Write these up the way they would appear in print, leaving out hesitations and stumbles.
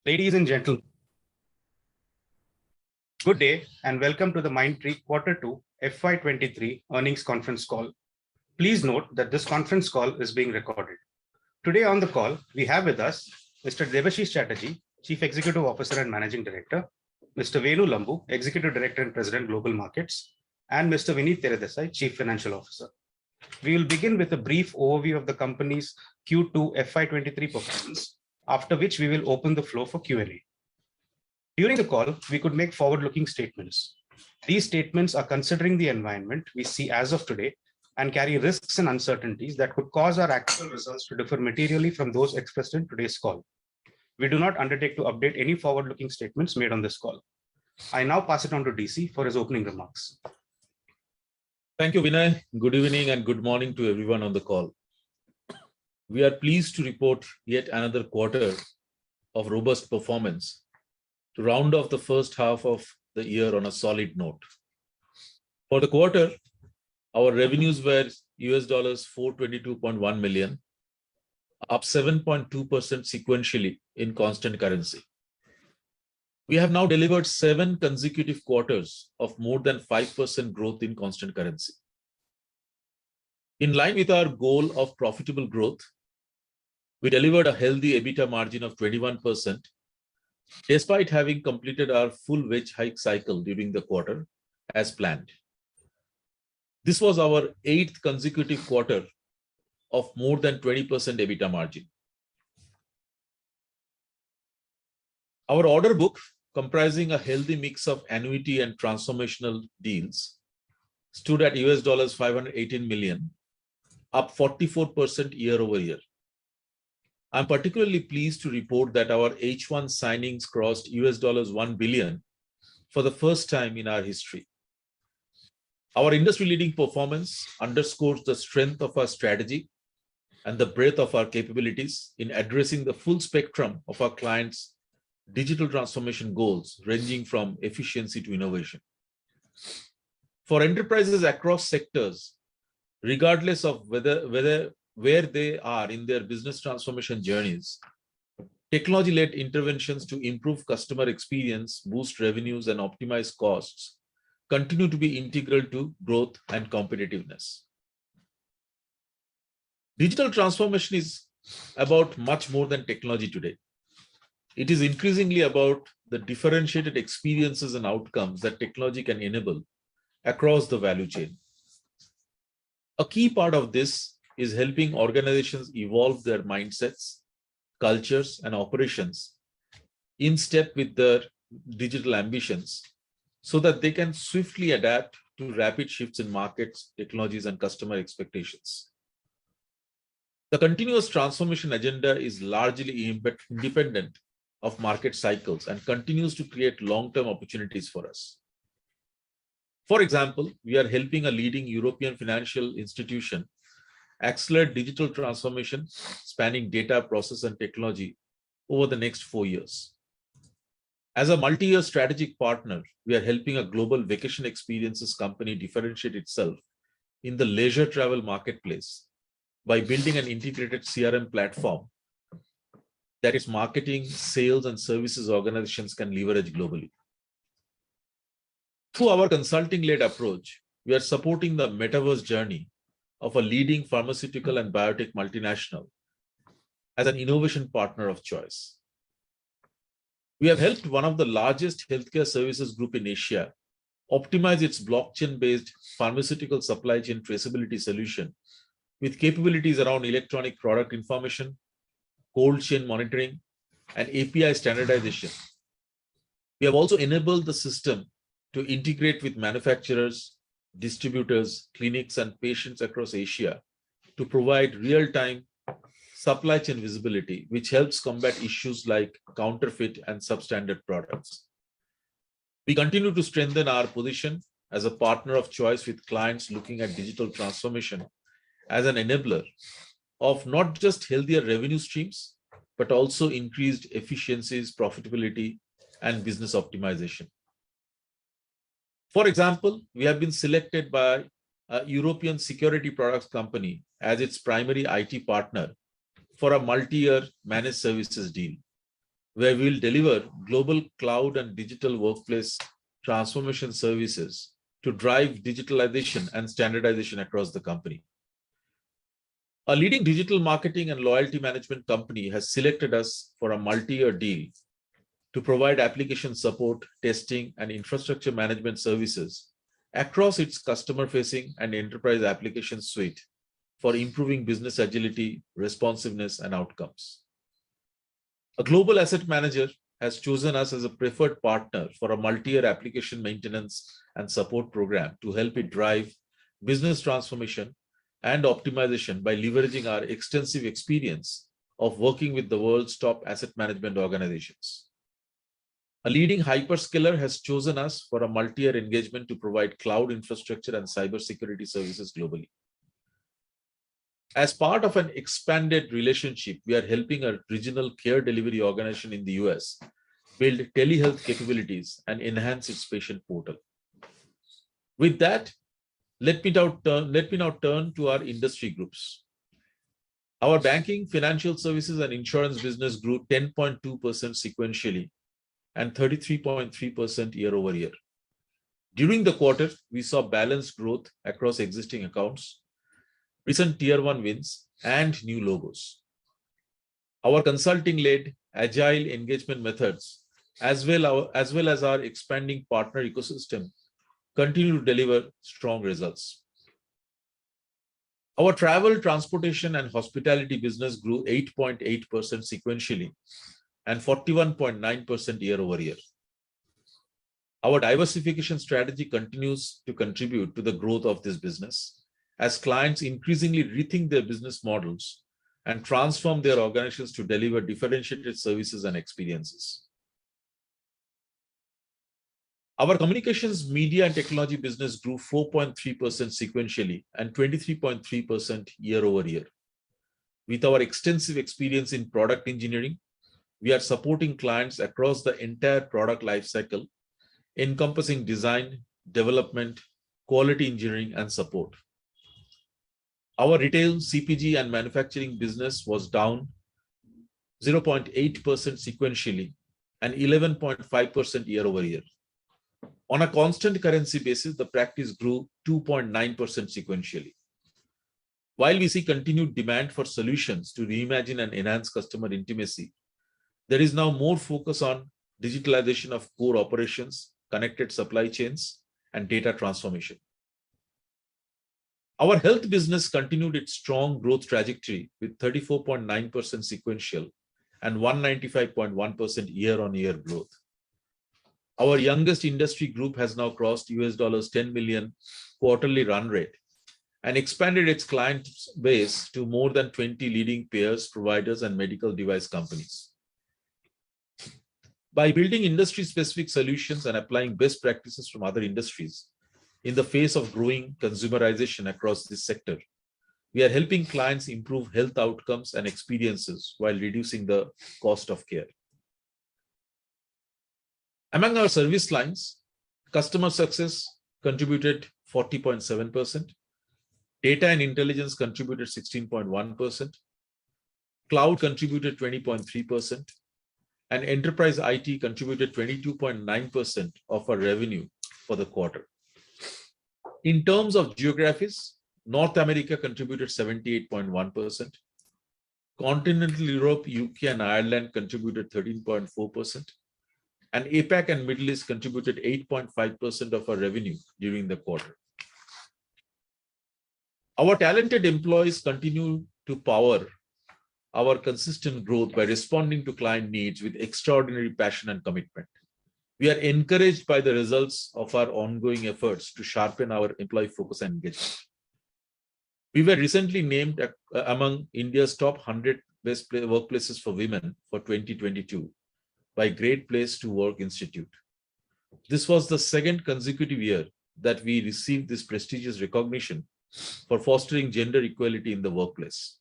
Ladies and gentlemen, good day and welcome to the Mindtree Q2 FY23 Earnings Conference Call. Please note that this conference call is being recorded. Today on the call, we have with us Mr. Debashish Chatterjee, Chief Executive Officer and Managing Director, Mr. Venu Lambu, Executive Director and President Global Markets, and Mr. Vineet Teredesai, Chief Financial Officer. We will begin with a brief overview of the company's Q2 FY23 performance, after which we will open the floor for Q&A. During the call, we could make forward-looking statements. These statements are considering the environment we see as of today and carry risks and uncertainties that could cause our actual results to differ materially from those expressed in today's call. We do not undertake to update any forward-looking statements made on this call. I now pass it on to DC for his opening remarks. Thank you, Vinay. Good evening and good morning to everyone on the call. We are pleased to report yet another quarter of robust performance to round off the first half of the year on a solid note. For the quarter, our revenues were $422.1 million, up 7.2% sequentially in constant currency. We have now delivered 7 consecutive quarters of more than 5% growth in constant currency. In line with our goal of profitable growth, we delivered a healthy EBITDA margin of 21%, despite having completed our full wage hike cycle during the quarter as planned. This was our 8th consecutive quarter of more than 20% EBITDA margin. Our order book, comprising a healthy mix of annuity and transformational deals, stood at $518 million, up 44% year over year. I'm particularly pleased to report that our H1 signings crossed $1 billion for the first time in our history. Our industry-leading performance underscores the strength of our strategy and the breadth of our capabilities in addressing the full spectrum of our clients' digital transformation goals, ranging from efficiency to innovation. For enterprises across sectors, regardless of where they are in their business transformation journeys, technology-led interventions to improve customer experience, boost revenues, and optimize costs continue to be integral to growth and competitiveness. Digital transformation is about much more than technology today. It is increasingly about the differentiated experiences and outcomes that technology can enable across the value chain. A key part of this is helping organizations evolve their mindsets, cultures, and operations in step with their digital ambitions so that they can swiftly adapt to rapid shifts in markets, technologies, and customer expectations. The continuous transformation agenda is largely independent of market cycles and continues to create long-term opportunities for us. For example, we are helping a leading European financial institution accelerate digital transformation spanning data, process, and technology over the next 4 years. As a multi-year strategic partner, we are helping a global vacation experiences company differentiate itself in the leisure travel marketplace by building an integrated CRM platform that its marketing, sales, and services organizations can leverage globally. Through our consulting-led approach, we are supporting the metaverse journey of a leading pharmaceutical and biotech multinational as an innovation partner of choice. We have helped one of the largest healthcare services group in Asia optimize its blockchain-based pharmaceutical supply chain traceability solution with capabilities around electronic product information, cold chain monitoring, and API standardization. We have also enabled the system to integrate with manufacturers, distributors, clinics, and patients across Asia to provide real-time supply chain visibility, which helps combat issues like counterfeit and substandard products. We continue to strengthen our position as a partner of choice with clients looking at digital transformation as an enabler of not just healthier revenue streams, but also increased efficiencies, profitability, and business optimization. For example, we have been selected by a European security products company as its primary IT partner for a multi-year managed services deal, where we'll deliver global cloud and digital workplace transformation services to drive digitalization and standardization across the company. A leading digital marketing and loyalty management company has selected us for a multi-year deal to provide application support, testing, and infrastructure management services across its customer-facing and enterprise application suite for improving business agility, responsiveness, and outcomes. A global asset manager has chosen us as a preferred partner for a multi-year application maintenance and support program to help it drive business transformation and optimization by leveraging our extensive experience of working with the world's top asset management organizations. A leading hyperscaler has chosen us for a multi-year engagement to provide cloud infrastructure and cybersecurity services globally. As part of an expanded relationship, we are helping a regional care delivery organization in the US build telehealth capabilities and enhance its patient portal. With that, let me now turn to our industry groups. Our banking, financial services, and insurance business grew 10.2% sequentially and 33.3% year over year. During the quarter, we saw balanced growth across existing accounts, recent tier 1 wins, and new logos. Our consulting-led agile engagement methods, as well as our expanding partner ecosystem, continue to deliver strong results. Our travel, transportation, and hospitality business grew 8.8% sequentially and 41.9% year over year. Our diversification strategy continues to contribute to the growth of this business as clients increasingly rethink their business models and transform their organizations to deliver differentiated services and experiences. Our communications, media, and technology business grew 4.3% sequentially and 23.3% year over year. With our extensive experience in product engineering, we are supporting clients across the entire product lifecycle, encompassing design, development, quality engineering, and support. Our retail, CPG, and manufacturing business was down 0.8% sequentially and 11.5% year over year. On a constant currency basis, the practice grew 2.9% sequentially. While we see continued demand for solutions to reimagine and enhance customer intimacy, there is now more focus on digitalization of core operations, connected supply chains, and data transformation. Our health business continued its strong growth trajectory with 34.9% sequential and 195.1% year-on-year growth. Our youngest industry group has now crossed $10 million quarterly run rate and expanded its client base to more than 20 leading payers, providers, and medical device companies. By building industry-specific solutions and applying best practices from other industries in the face of growing consumerization across this sector, we are helping clients improve health outcomes and experiences while reducing the cost of care. Among our service lines, customer success contributed 40.7%, data and intelligence contributed 16.1%, cloud contributed 20.3%, and enterprise IT contributed 22.9% of our revenue for the quarter. In terms of geographies, North America contributed 78.1%, Continental Europe, UK, and Ireland contributed 13.4%, and APAC and Middle East contributed 8.5% of our revenue during the quarter. Our talented employees continue to power our consistent growth by responding to client needs with extraordinary passion and commitment. We are encouraged by the results of our ongoing efforts to sharpen our employee focus and engagement. We were recently named among India's top 100 best workplaces for women for 2022 by Great Place to Work Institute. This was the second consecutive year that we received this prestigious recognition for fostering gender equality in the workplace.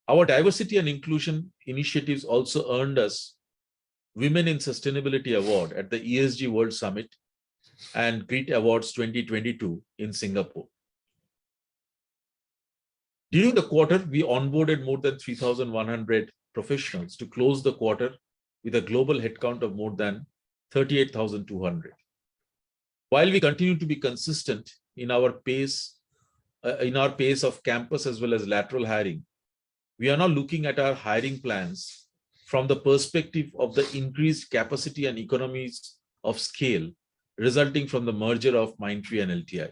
Our diversity and inclusion initiatives also earned us Women in Sustainability Award at the ESG World Summit and GREET Awards 2022 in Singapore. During the quarter, we onboarded more than 3,100 professionals to close the quarter with a global headcount of more than 38,200. While we continue to be consistent in our pace of campus as well as lateral hiring, we are now looking at our hiring plans from the perspective of the increased capacity and economies of scale resulting from the merger of Mindtree and LTI.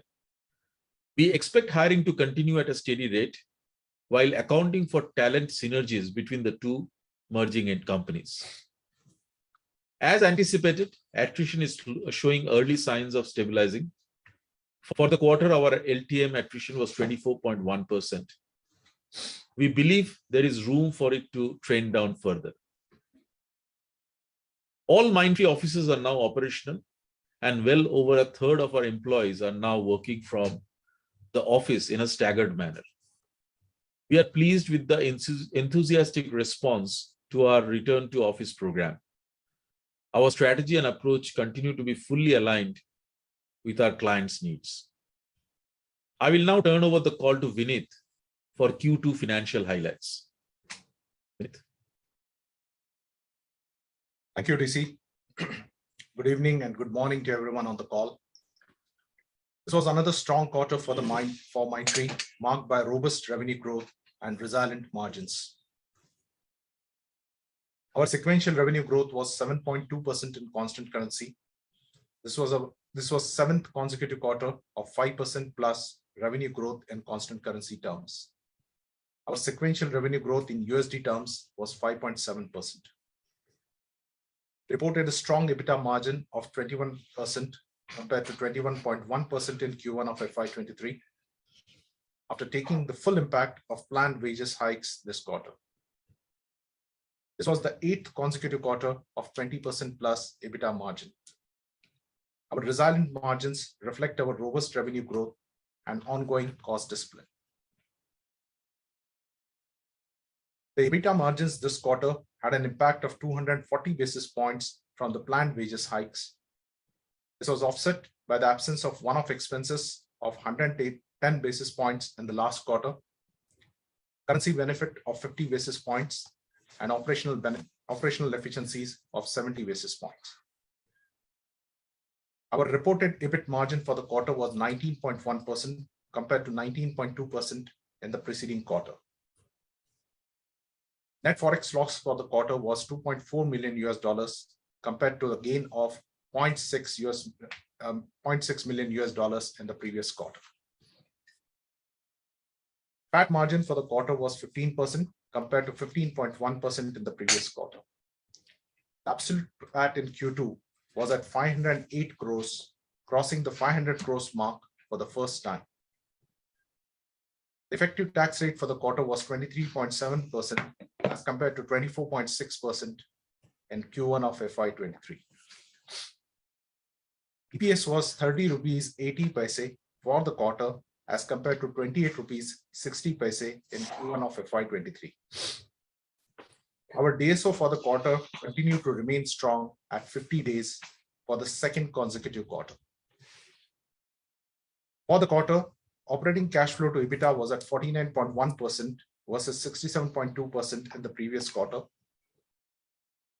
We expect hiring to continue at a steady rate while accounting for talent synergies between the two merging companies. As anticipated, attrition is showing early signs of stabilizing. For the quarter, our LTM attrition was 24.1%. We believe there is room for it to trend down further. All Mindtree offices are now operational, and well over a third of our employees are now working from the office in a staggered manner. We are pleased with the enthusiastic response to our return to office program. Our strategy and approach continue to be fully aligned with our clients' needs. I will now turn over the call to Vinit for Q2 financial highlights. Vinit. Thank you, DC. Good evening and good morning to everyone on the call. This was another strong quarter for Mindtree, marked by robust revenue growth and resilient margins. Our sequential revenue growth was 7.2% in constant currency. This was seventh consecutive quarter of 5% plus revenue growth in constant currency terms. Our sequential revenue growth in USD terms was 5.7%. Reported a strong EBITDA margin of 21% compared to 21.1% in Q1 of FY23, after taking the full impact of planned wages hikes this quarter. This was the 8th consecutive quarter of 20% plus EBITDA margin. Our resilient margins reflect our robust revenue growth and ongoing cost discipline. The EBITDA margins this quarter had an impact of 240 basis points from the planned wages hikes. This was offset by the absence of one-off expenses of 110 basis points in the last quarter, currency benefit of 50 basis points, and operational efficiencies of 70 basis points. Our reported EBIT margin for the quarter was 19.1% compared to 19.2% in the preceding quarter. Net forex loss for the quarter was $2.4 million compared to a gain of $0.6 million in the previous quarter. PAT margin for the quarter was 15% compared to 15.1% in the previous quarter. The absolute PAT in Q2 was at 508 crores, crossing the 500 crores mark for the first time. The effective tax rate for the quarter was 23.7% as compared to 24.6% in Q1 of FY23. EPS was 30 rupees 80 paise for the quarter as compared to 28 rupees 60 paise in Q1 of FY23. Our DSO for the quarter continued to remain strong at 50 days for the second consecutive quarter. For the quarter, operating cash flow to EBITDA was at 49.1% versus 67.2% in the previous quarter.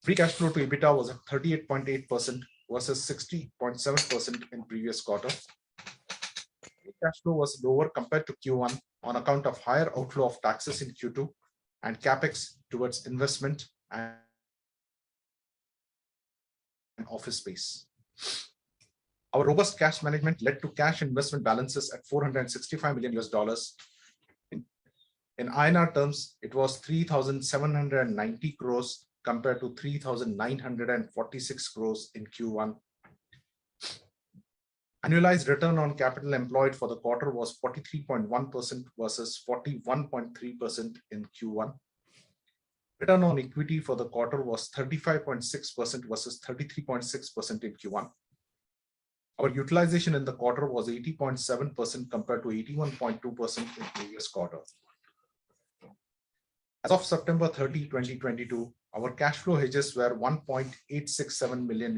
Free cash flow to EBITDA was at 38.8% versus 60.7% in previous quarter. Free cash flow was lower compared to Q1 on account of higher outflow of taxes in Q2 and capex towards investment and office space. Our robust cash management led to cash investment balances at $465 million. In INR terms, it was 3,790 crores compared to 3,946 crores in Q1. Annualized return on capital employed for the quarter was 43.1% versus 41.3% in Q1. Return on equity for the quarter was 35.6% versus 33.6% in Q1. Our utilization in the quarter was 80.7% compared to 81.2% in previous quarter. As of September 30, 2022, our cash flow hedges were $1.867 million.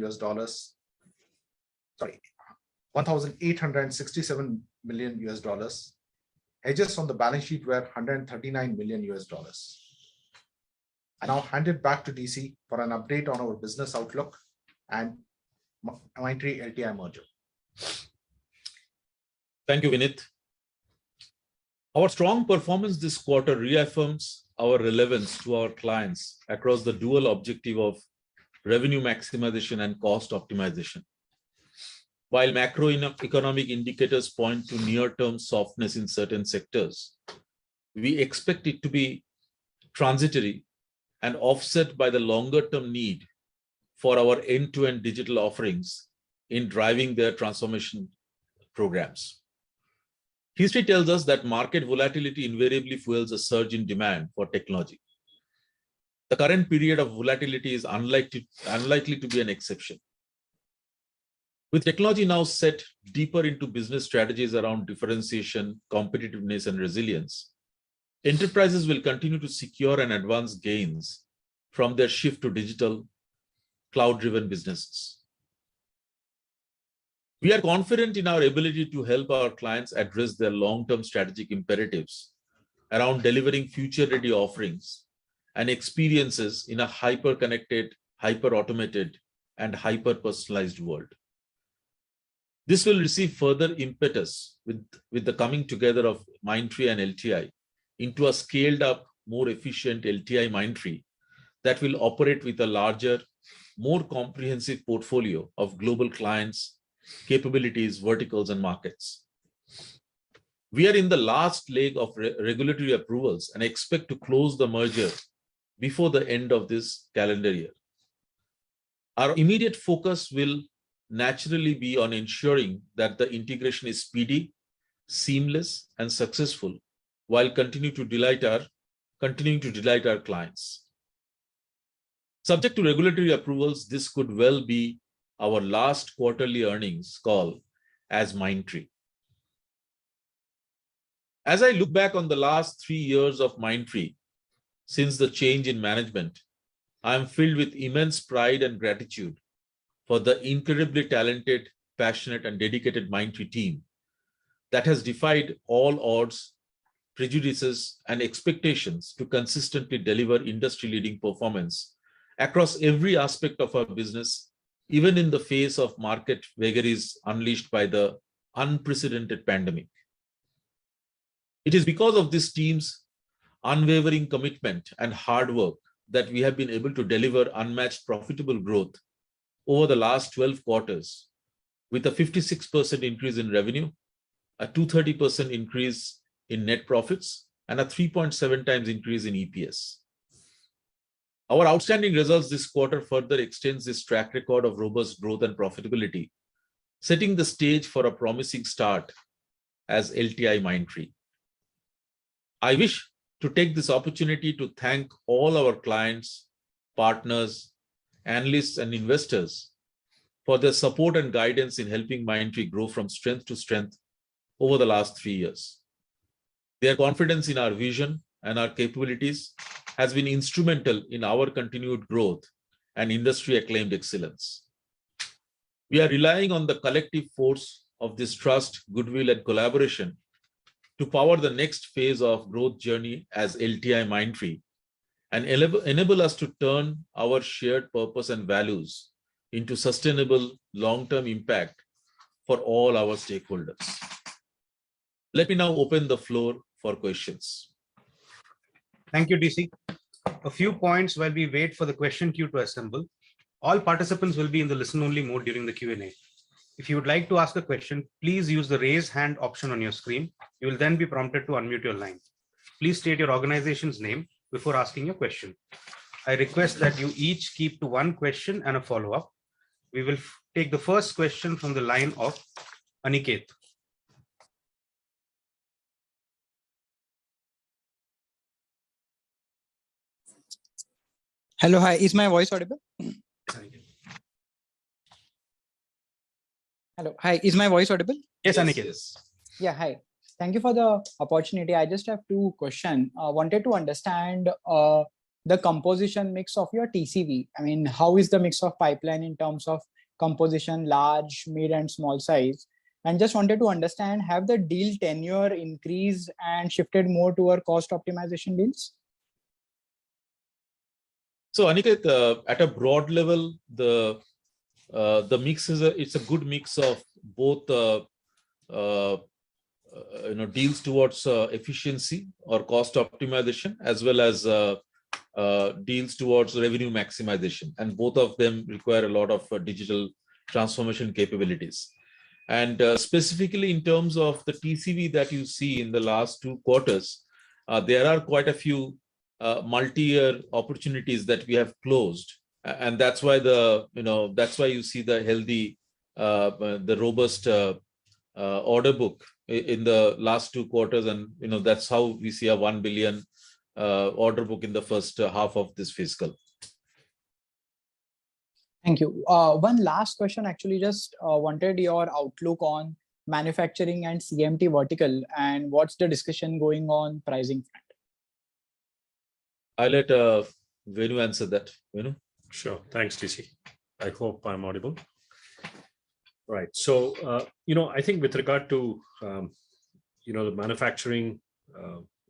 $1,867 million. Hedges on the balance sheet were $139 million. I now hand it back to DC for an update on our business outlook and Mindtree LTI merger. Thank you, Vinith. Our strong performance this quarter reaffirms our relevance to our clients across the dual objective of revenue maximization and cost optimization. While macroeconomic indicators point to near-term softness in certain sectors, we expect it to be transitory and offset by the longer-term need for our end-to-end digital offerings in driving their transformation programs. History tells us that market volatility invariably fuels a surge in demand for technology. The current period of volatility is unlikely to be an exception. With technology now set deeper into business strategies around differentiation, competitiveness, and resilience, enterprises will continue to secure and advance gains from their shift to digital, cloud-driven businesses. We are confident in our ability to help our clients address their long-term strategic imperatives around delivering future-ready offerings and experiences in a hyper-connected, hyper-automated, and hyper-personalized world. This will receive further impetus with the coming together of Mindtree and LTI into a scaled-up, more efficient LTI Mindtree that will operate with a larger, more comprehensive portfolio of global clients, capabilities, verticals, and markets. We are in the last leg of regulatory approvals and expect to close the merger before the end of this calendar year. Our immediate focus will naturally be on ensuring that the integration is speedy, seamless, and successful while continuing to delight our clients. Subject to regulatory approvals, this could well be our last quarterly earnings call as Mindtree. As I look back on the last 3 years of Mindtree, since the change in management, I am filled with immense pride and gratitude for the incredibly talented, passionate, and dedicated Mindtree team that has defied all odds, prejudices, and expectations to consistently deliver industry-leading performance across every aspect of our business, even in the face of market vagaries unleashed by the unprecedented pandemic. It is because of this team's unwavering commitment and hard work that we have been able to deliver unmatched profitable growth over the last 12 quarters, with a 56% increase in revenue, a 230% increase in net profits, and a 3.7 times increase in EPS. Our outstanding results this quarter further extends this track record of robust growth and profitability, setting the stage for a promising start as LTI Mindtree. I wish to take this opportunity to thank all our clients, partners, analysts, and investors for their support and guidance in helping Mindtree grow from strength to strength over the last 3 years. Their confidence in our vision and our capabilities has been instrumental in our continued growth and industry-acclaimed excellence. We are relying on the collective force of this trust, goodwill, and collaboration to power the next phase of growth journey as LTI Mindtree and enable us to turn our shared purpose and values into sustainable long-term impact for all our stakeholders. Let me now open the floor for questions. Thank you, DC. A few points while we wait for the question queue to assemble. All participants will be in the listen-only mode during the Q&A. If you would like to ask a question, please use the raise hand option on your screen. You will then be prompted to unmute your line. Please state your organization's name before asking your question. I request that you each keep to one question and a follow-up. We will take the first question from the line of Aniket. Hello, hi. Is my voice audible? Hello, hi. Is my voice audible? Yes, Aniket. Yes. Yeah, hi. Thank you for the opportunity. I just have two questions. I wanted to understand the composition mix of your TCV. I mean, how is the mix of pipeline in terms of composition, large, mid, and small size? And just wanted to understand, have the deal tenure increased and shifted more toward cost optimization deals? So Aniket, at a broad level, the mix is it's a good mix of both deals towards efficiency or cost optimization, as well as deals towards revenue maximization, and both of them require a lot of digital transformation capabilities. And specifically in terms of the TCV that you see in the last 2 quarters, there are quite a few multi-year opportunities that we have closed, and that's why that's why you see the healthy, the robust order book in the last 2 quarters, and that's how we see a 1 billion order book in the first half of this fiscal. Thank you. One last question, actually, just wanted your outlook on manufacturing and CMT vertical, and what's the discussion going on pricing front? I'll let Venu answer that. Venu? Sure. Thanks, TC. I hope I'm audible. Right. So, I think with regard to, the manufacturing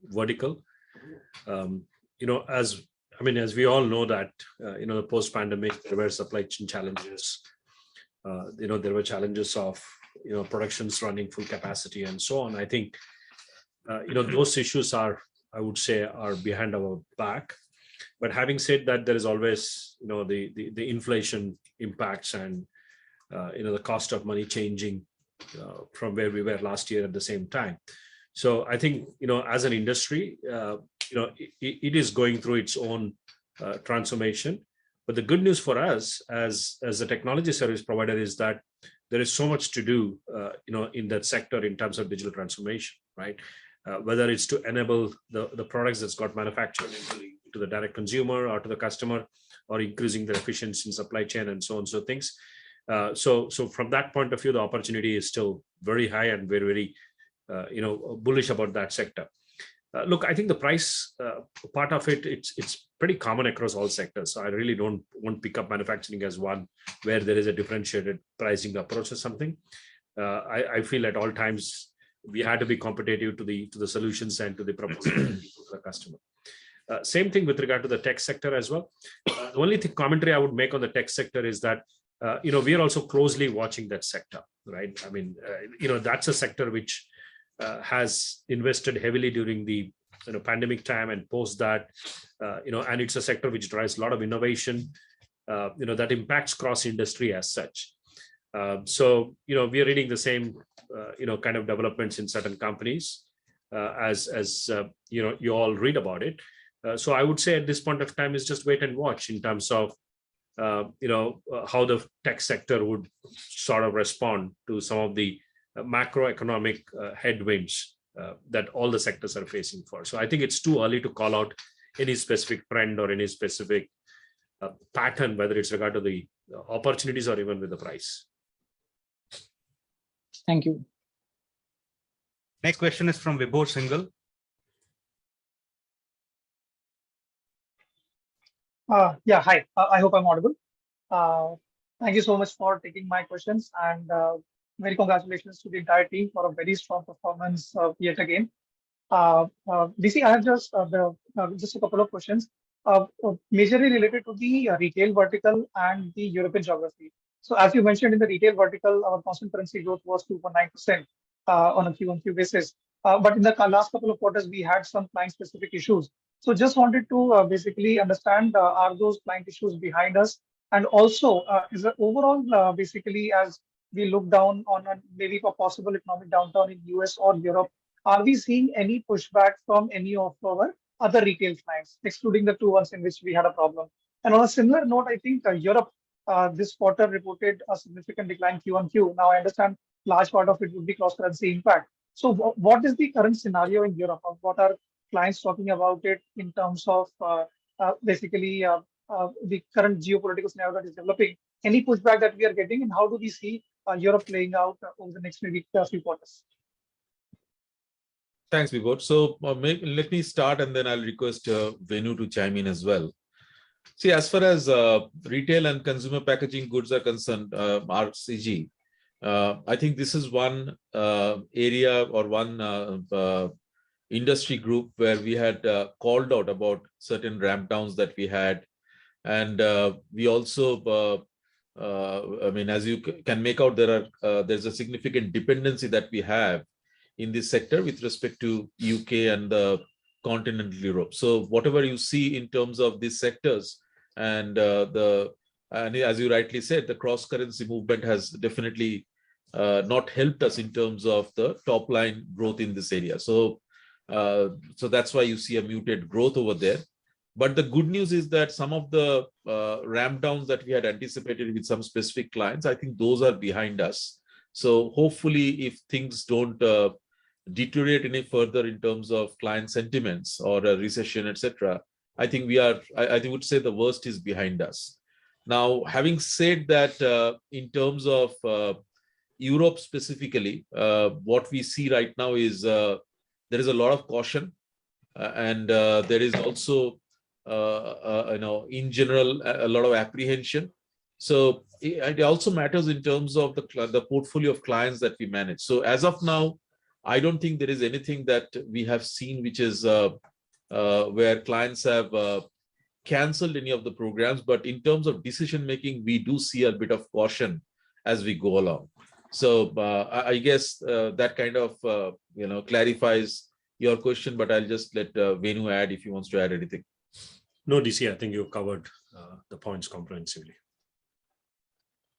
vertical, as we all know that, the post-pandemic, there were supply chain challenges. There were challenges of, productions running full capacity and so on. I think, those issues are behind our back. But having said that, there is always, the inflation impacts and, the cost of money changing from where we were last year at the same time. So I think, as an industry, it is going through its own transformation. But the good news for us as a technology service provider is that there is so much to do, in that sector in terms of digital transformation, right? Whether it's to enable the products that's got manufactured to the direct consumer or to the customer, or increasing their efficiency in supply chain and so on, so things. So from that point of view, the opportunity is still very high, and very, bullish about that sector. Look, I think the price part of it's pretty common across all sectors. So I really don't want to pick up manufacturing as one where there is a differentiated pricing approach or something. I feel at all times we had to be competitive to the solutions and to the proposal to the customer. Same thing with regard to the tech sector as well. The only commentary I would make on the tech sector is that we are also closely watching that sector, right? I mean, that's a sector which has invested heavily during the pandemic time and post that, and it's a sector which drives a lot of innovation, that impacts cross industry as such. So we are reading the same kind of developments in certain companies as you all read about it. So I would say at this point of time is just wait and watch in terms of how the tech sector would sort of respond to some of the macroeconomic headwinds that all the sectors are facing for. So I think it's too early to call out any specific trend or any specific pattern, whether it's regard to the opportunities or even with the price. Thank you. Next question is from Vibhor Singhal. Yeah, hi. I hope I'm audible. Thank you so much for taking my questions, and very congratulations to the entire team for a very strong performance yet again. DC, I have just a couple of questions, majorly related to the retail vertical and the European geography. So as you mentioned, in the retail vertical, our constant currency growth was 2.9% on a Q-on-Q basis. But in the last couple of quarters, we had some client-specific issues. So just wanted to basically understand, are those client issues behind us? And also, is the overall, basically, as we look down on maybe a possible economic downturn in US or Europe, are we seeing any pushback from any of our other retail clients, excluding the 2 ones in which we had a problem? And on a similar note, I think Europe this quarter reported a significant decline Q-on-Q. Now, I understand large part of it would be cross-currency impact. So what is the current scenario in Europe? What are clients talking about it in terms of basically the current geopolitical scenario that is developing? Any pushback that we are getting, and how do we see Europe playing out over the next maybe few quarters? Thanks, Vibhor. So let me start, and then I'll request Venu to chime in as well. See, as far as retail and consumer packaging goods are concerned, RCG, I think this is one area or one industry group where we had called out about certain ramp downs that we had And we also, I mean, as you can make out, there's a significant dependency that we have in this sector with respect to UK and the continental Europe. So whatever you see in terms of these sectors and and as you rightly said, the cross currency movement has definitely not helped us in terms of the top line growth in this area. So that's why you see a muted growth over there. But the good news is that some of the ramp downs that we had anticipated with some specific clients, I think those are behind us. So hopefully, if things don't deteriorate any further in terms of client sentiments or a recession, etc., I think I would say the worst is behind us. Now, having said that, in terms of Europe specifically, what we see right now is there is a lot of caution, and there is also in general, a lot of apprehension. So it also matters in terms of the portfolio of clients that we manage. So as of now, I don't think there is anything that we have seen which is where clients have canceled any of the programs. But in terms of decision making, we do see a bit of caution as we go along. So I guess that kind of clarifies your question. But I'll just let Venu add if he wants to add anything. No, DC, I think you covered the points comprehensively.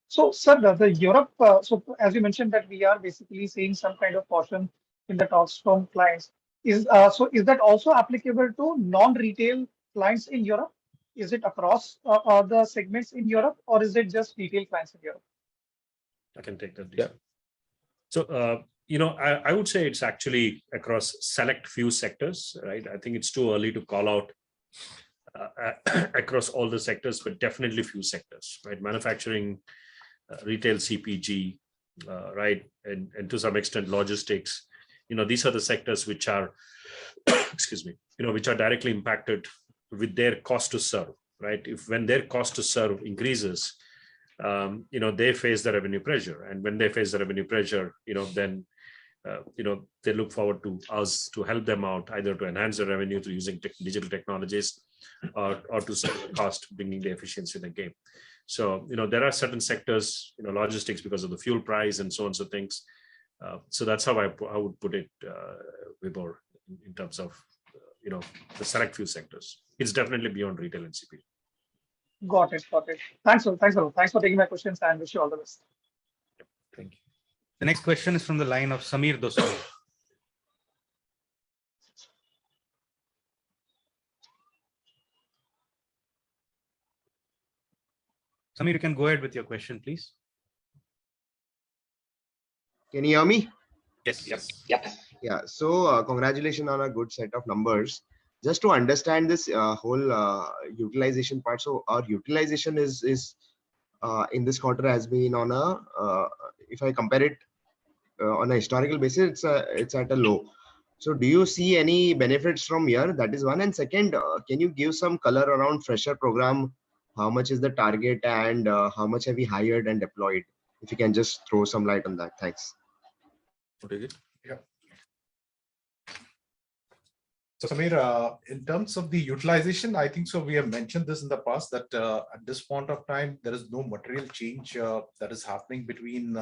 So, sir, the Europe, so as you mentioned that we are basically seeing some kind of caution in the talks from clients. Is that also applicable to non-retail clients in Europe? Is it across the segments in Europe, or is it just retail clients in Europe? I can take that. Yeah. So, I would say it's actually across select few sectors, right? I think it's too early to call out across all the sectors, but definitely few sectors, right? Manufacturing, retail, CPG, right, and to some extent logistics. These are the sectors which are, excuse me, which are directly impacted with their cost to serve, right? When their cost to serve increases, they face the revenue pressure, and when they face the revenue pressure, then they look forward to us to help them out, either to enhance the revenue through using digital technologies, or to save the cost, bringing the efficiency in the game. So there are certain sectors, logistics, because of the fuel price and so on, so things. So that's how I would put it, Vibhor, in terms of the select few sectors. It's definitely beyond retail and CPG. Got it. Thanks a lot. Thanks for taking my questions, and wish you all the best. Thank you. The next question is from the line of Samir Dosani. Samir, you can go ahead with your question, please. Can you hear me? Yes. Yeah. So congratulations on a good set of numbers. Just to understand this whole utilization part. So our utilization is in this quarter has been on a if I compare it on a historical basis, it's at a low. So do you see any benefits from here? That is one. And second, can you give some color around fresher program? How much is the target, and how much have we hired and deployed? If you can just throw some light on that. Thanks. Yeah. So Samir, in terms of the utilization, I think so. We have mentioned this in the past that at this point of time, there is no material change that is happening between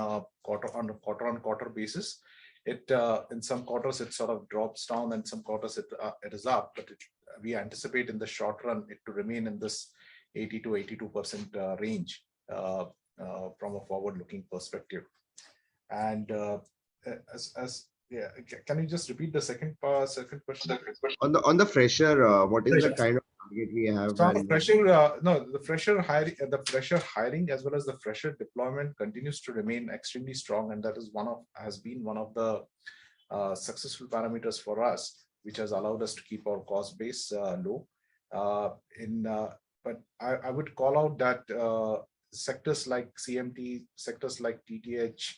quarter on quarter basis. It in some quarters it sort of drops down, and some quarters it is up. But we anticipate in the short run it to remain in this 80 to 82% range from a forward-looking perspective. And can you just repeat the second question? On the fresher, what is the kind of target we have? The fresher hiring as well as the fresher deployment continues to remain extremely strong, and that is has been one of the successful parameters for us, which has allowed us to keep our cost base low. But I would call out that sectors like CMT, sectors like TTH,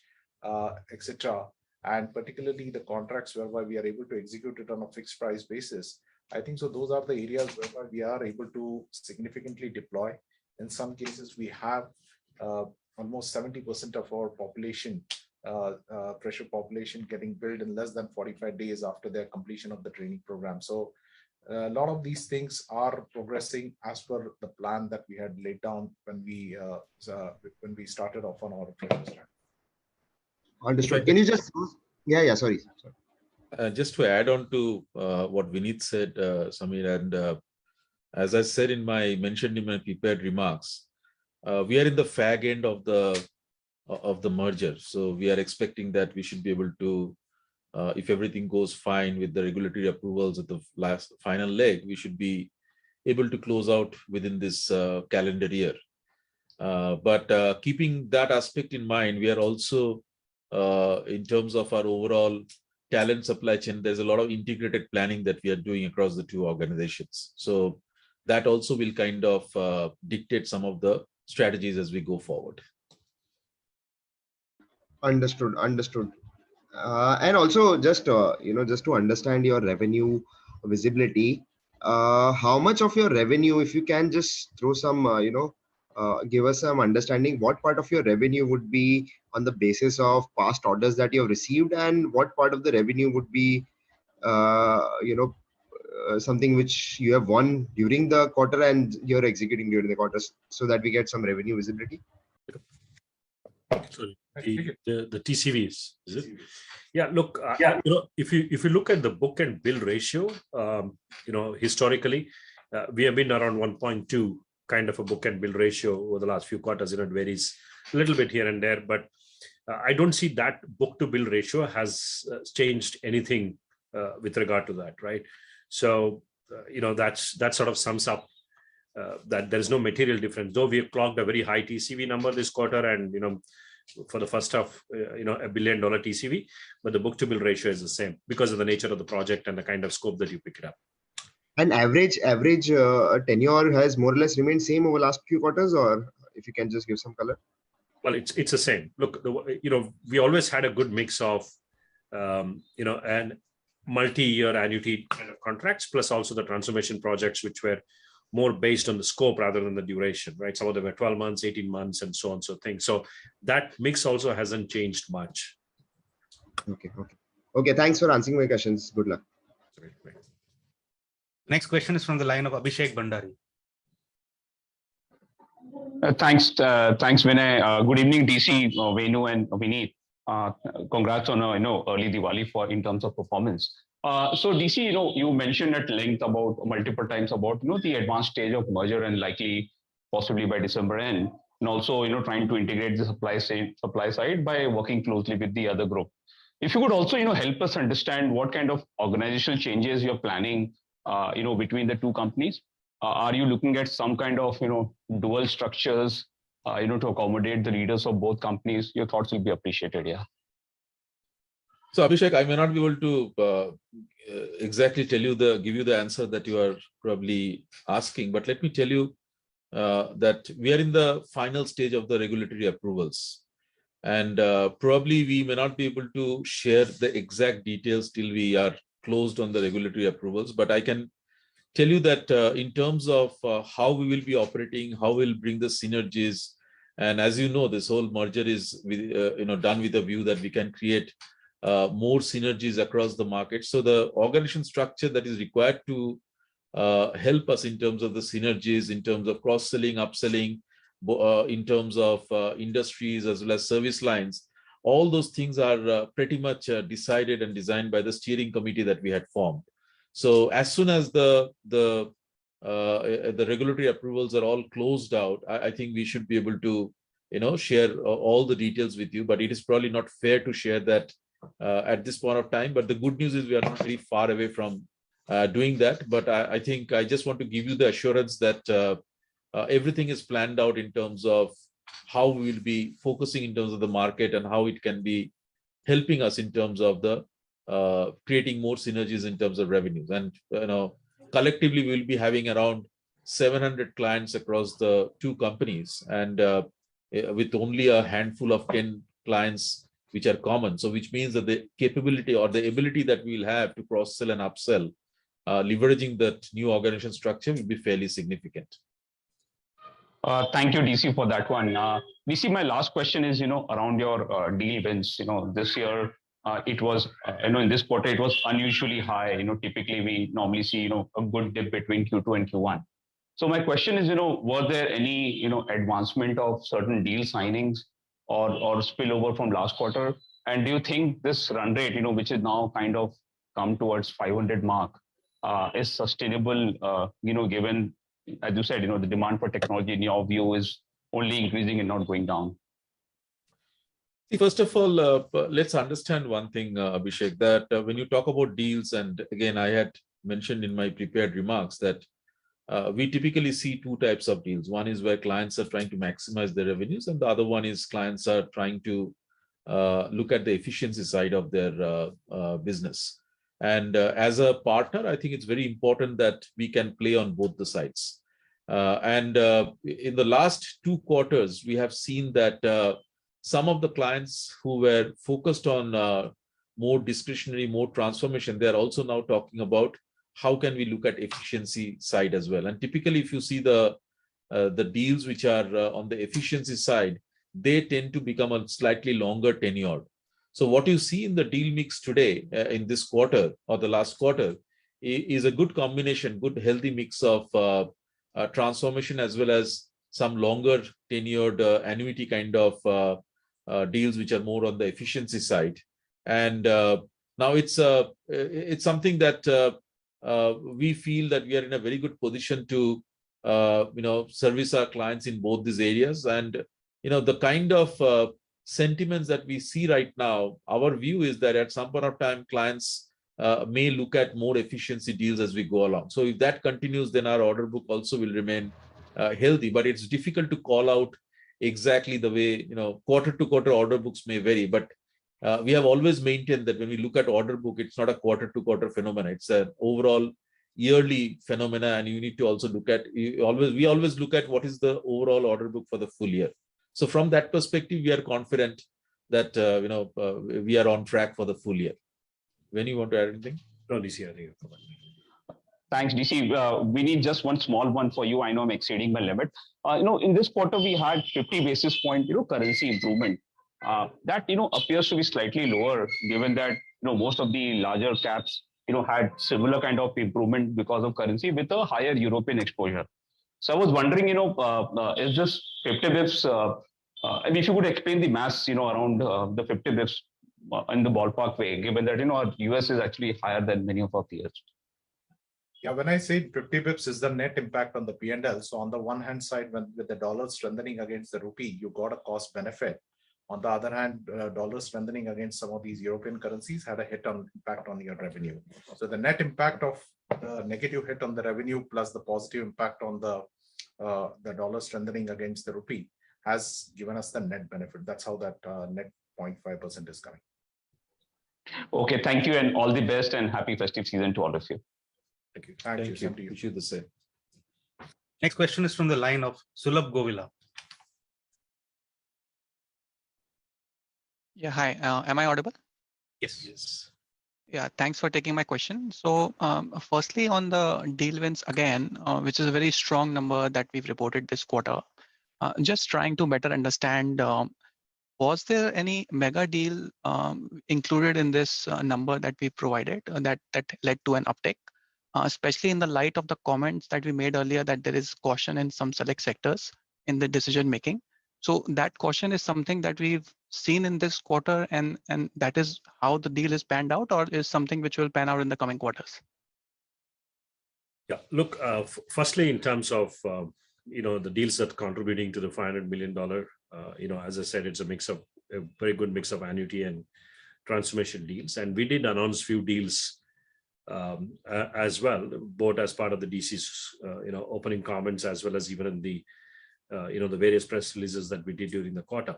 etc., and particularly the contracts whereby we are able to execute it on a fixed price basis. I think so those are the areas whereby we are able to significantly deploy. In some cases, we have almost 70% of our population, fresher population, getting billed in less than 45 days after their completion of the training program. So A lot of these things are progressing as per the plan that we had laid down when we started off on our trading strategy. Understood. Can you just, yeah, sorry. Just to add on to what Vineet said, Samir, and as I said mentioned in my prepared remarks, we are in the fag end of the merger. So we are expecting that we should be able to, if everything goes fine with the regulatory approvals at the last final leg, we should be able to close out within this calendar year. But keeping that aspect in mind, we are also, in terms of our overall talent supply chain, there's a lot of integrated planning that we are doing across the two organizations. So that also will kind of dictate some of the strategies as we go forward. Understood. And also just just to understand your revenue visibility, how much of your revenue, if you can just throw some give us some understanding, what part of your revenue would be on the basis of past orders that you have received, and what part of the revenue would be something which you have won during the quarter and you're executing during the quarter, so that we get some revenue visibility? Sorry, the TCVs, is it? Yeah, look, if you look at the book and bill ratio, historically, we have been around 1.2 kind of a book and bill ratio over the last few quarters. It varies a little bit here and there, but I don't see that book to bill ratio has changed anything with regard to that, right? So, that sort of sums up that there is no material difference. Though we have clocked a very high TCV number this quarter, and for the first half, $1 billion TCV, but the book to bill ratio is the same because of the nature of the project and the kind of scope that you pick it up. And average tenure has more or less remained same over last few quarters, or if you can just give some color? Well, it's the same. Look, we always had a good mix of, and multi-year annuity kind of contracts, plus also the transformation projects, which were more based on the scope rather than the duration, right? Some of them were 12 months, 18 months, and so on, So that mix also hasn't changed much. Okay. Thanks for answering my questions. Good luck. Great. Next question is from the line of Abhishek Bhandari. Thanks, Vinay. Good evening, DC, Venu, and Vineet. Congrats on early Diwali in terms of performance. So DC, you mentioned at length about multiple times about the advanced stage of merger and likely possibly by December end, and also trying to integrate the supply side by working closely with the other group. If you could also help us understand what kind of organizational changes you're planning between the two companies. Are you looking at some kind of dual structures to accommodate the leaders of both companies? Your thoughts will be appreciated. Yeah. So Abhishek, I may not be able to exactly give you the answer that you are probably asking, but let me tell you that we are in the final stage of the regulatory approvals, and probably we may not be able to share the exact details till we are closed on the regulatory approvals. But I can tell you that in terms of how we will be operating, how we'll bring the synergies, and as you know, this whole merger is done with a view that we can create more synergies across the market. So the organization structure that is required to help us in terms of the synergies, in terms of cross-selling, upselling, in terms of industries as well as service lines, all those things are pretty much decided and designed by the steering committee that we had formed. So as soon as the regulatory approvals are all closed out, I think we should be able to share all the details with you. But it is probably not fair to share that at this point of time. But the good news is we are not very far away from doing that. But I think I just want to give you the assurance that everything is planned out in terms of how we will be focusing in terms of the market and how it can be helping us in terms of the creating more synergies in terms of revenues. And collectively we will be having around 700 clients across the two companies, and with only a handful of 10 clients which are common. So which means that the capability or the ability that we'll have to cross-sell and upsell, leveraging that new organization structure, will be fairly significant. Thank you, DC, for that one. DC, my last question is, around your deal wins. This year, it was, in this quarter, it was unusually high. Typically we normally see, a good dip between Q2 and Q1. So my question is, were there any, advancement of certain deal signings or spillover from last quarter? And do you think this run rate, which is now kind of come towards 500 mark, is sustainable, given, as you said, the demand for technology in your view is only increasing and not going down? First of all, let's understand one thing, Abhishek, that when you talk about deals, and again, I had mentioned in my prepared remarks that we typically see two types of deals. One is where clients are trying to maximize their revenues, and the other one is clients are trying to look at the efficiency side of their business. And as a partner, I think it's very important that we can play on both the sides. And in the last 2 quarters, we have seen that some of the clients who were focused on more discretionary, more transformation, they are also now talking about how can we look at efficiency side as well. And typically, if you see the deals which are on the efficiency side, they tend to become a slightly longer tenure. So what you see in the deal mix today in this quarter or the last quarter is a good combination, good healthy mix of transformation as well as some longer tenured annuity kind of deals which are more on the efficiency side. And now it's something that we feel that we are in a very good position to service our clients in both these areas. And the kind of sentiments that we see right now, our view is that at some point of time, clients may look at more efficiency deals as we go along. So if that continues, then our order book also will remain healthy. But it's difficult to call out exactly the way, quarter to quarter order books may vary. But we have always maintained that when we look at order book, it's not a quarter to quarter phenomena. It's an overall yearly phenomena. And you need to also look at, we always look at what is the overall order book for the full year. So from that perspective, we are confident that, we are on track for the full year. When you want to add anything? No, DC, I think. Thanks, DC. We need just one small one for you. I know I'm exceeding my limit. In this quarter, we had 50 basis point, currency improvement. That, appears to be slightly lower, given that, most of the larger caps, had similar kind of improvement because of currency with a higher European exposure. So I was wondering, is this 50 bips, and if you could explain the maths, around the 50 bips in the ballpark way, given that, our US is actually higher than many of our peers. Yeah, when I say 50 bips is the net impact on the P&L. So on the one hand side, with the dollar strengthening against the rupee, you got a cost benefit. On the other hand, dollar strengthening against some of these European currencies had a impact on your revenue. So the net impact of the negative hit on the revenue plus the positive impact on the dollar strengthening against the rupee has given us the net benefit. That's how that net 0.5% is coming. Okay, thank you, and all the best, and happy festive season to all of you. Thank you. Thank you. Wish you the same. Next question is from the line of Sulabh Govila. Yeah, hi. Am I audible? Yes. Yeah, thanks for taking my question. So firstly, on the deal wins again, which is a very strong number that we've reported this quarter, just trying to better understand, was there any mega deal included in this number that we provided that led to an uptick, especially in the light of the comments that we made earlier that there is caution in some select sectors in the decision making? So that caution is something that we've seen in this quarter, and that is how the deal is panned out, or is something which will pan out in the coming quarters? Yeah, look, firstly, in terms of, the deals that are contributing to the $500 million, as I said, it's a very good mix of annuity and transformation deals. And we did announce few deals as well, both as part of the DC's, opening comments, as well as even in the, the various press releases that we did during the quarter.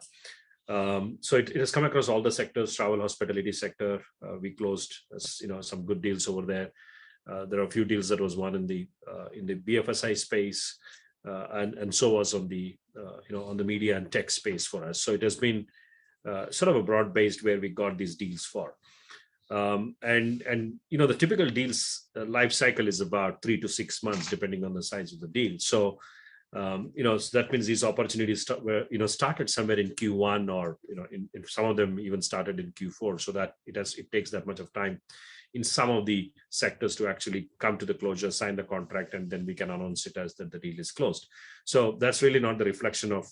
So it has come across all the sectors. Travel, hospitality sector, we closed, some good deals over there. There are a few deals that was won in the BFSI space, and so was on the on the media and tech space for us. So it has been sort of a broad based where we got these deals for. And the typical deals life cycle is about 3 to 6 months depending on the size of the deal. So So that means these opportunities started somewhere in Q1, or in some of them even started in Q4, so that it takes that much of time in some of the sectors to actually come to the closure, sign the contract, and then we can announce it as that the deal is closed. So that's really not the reflection of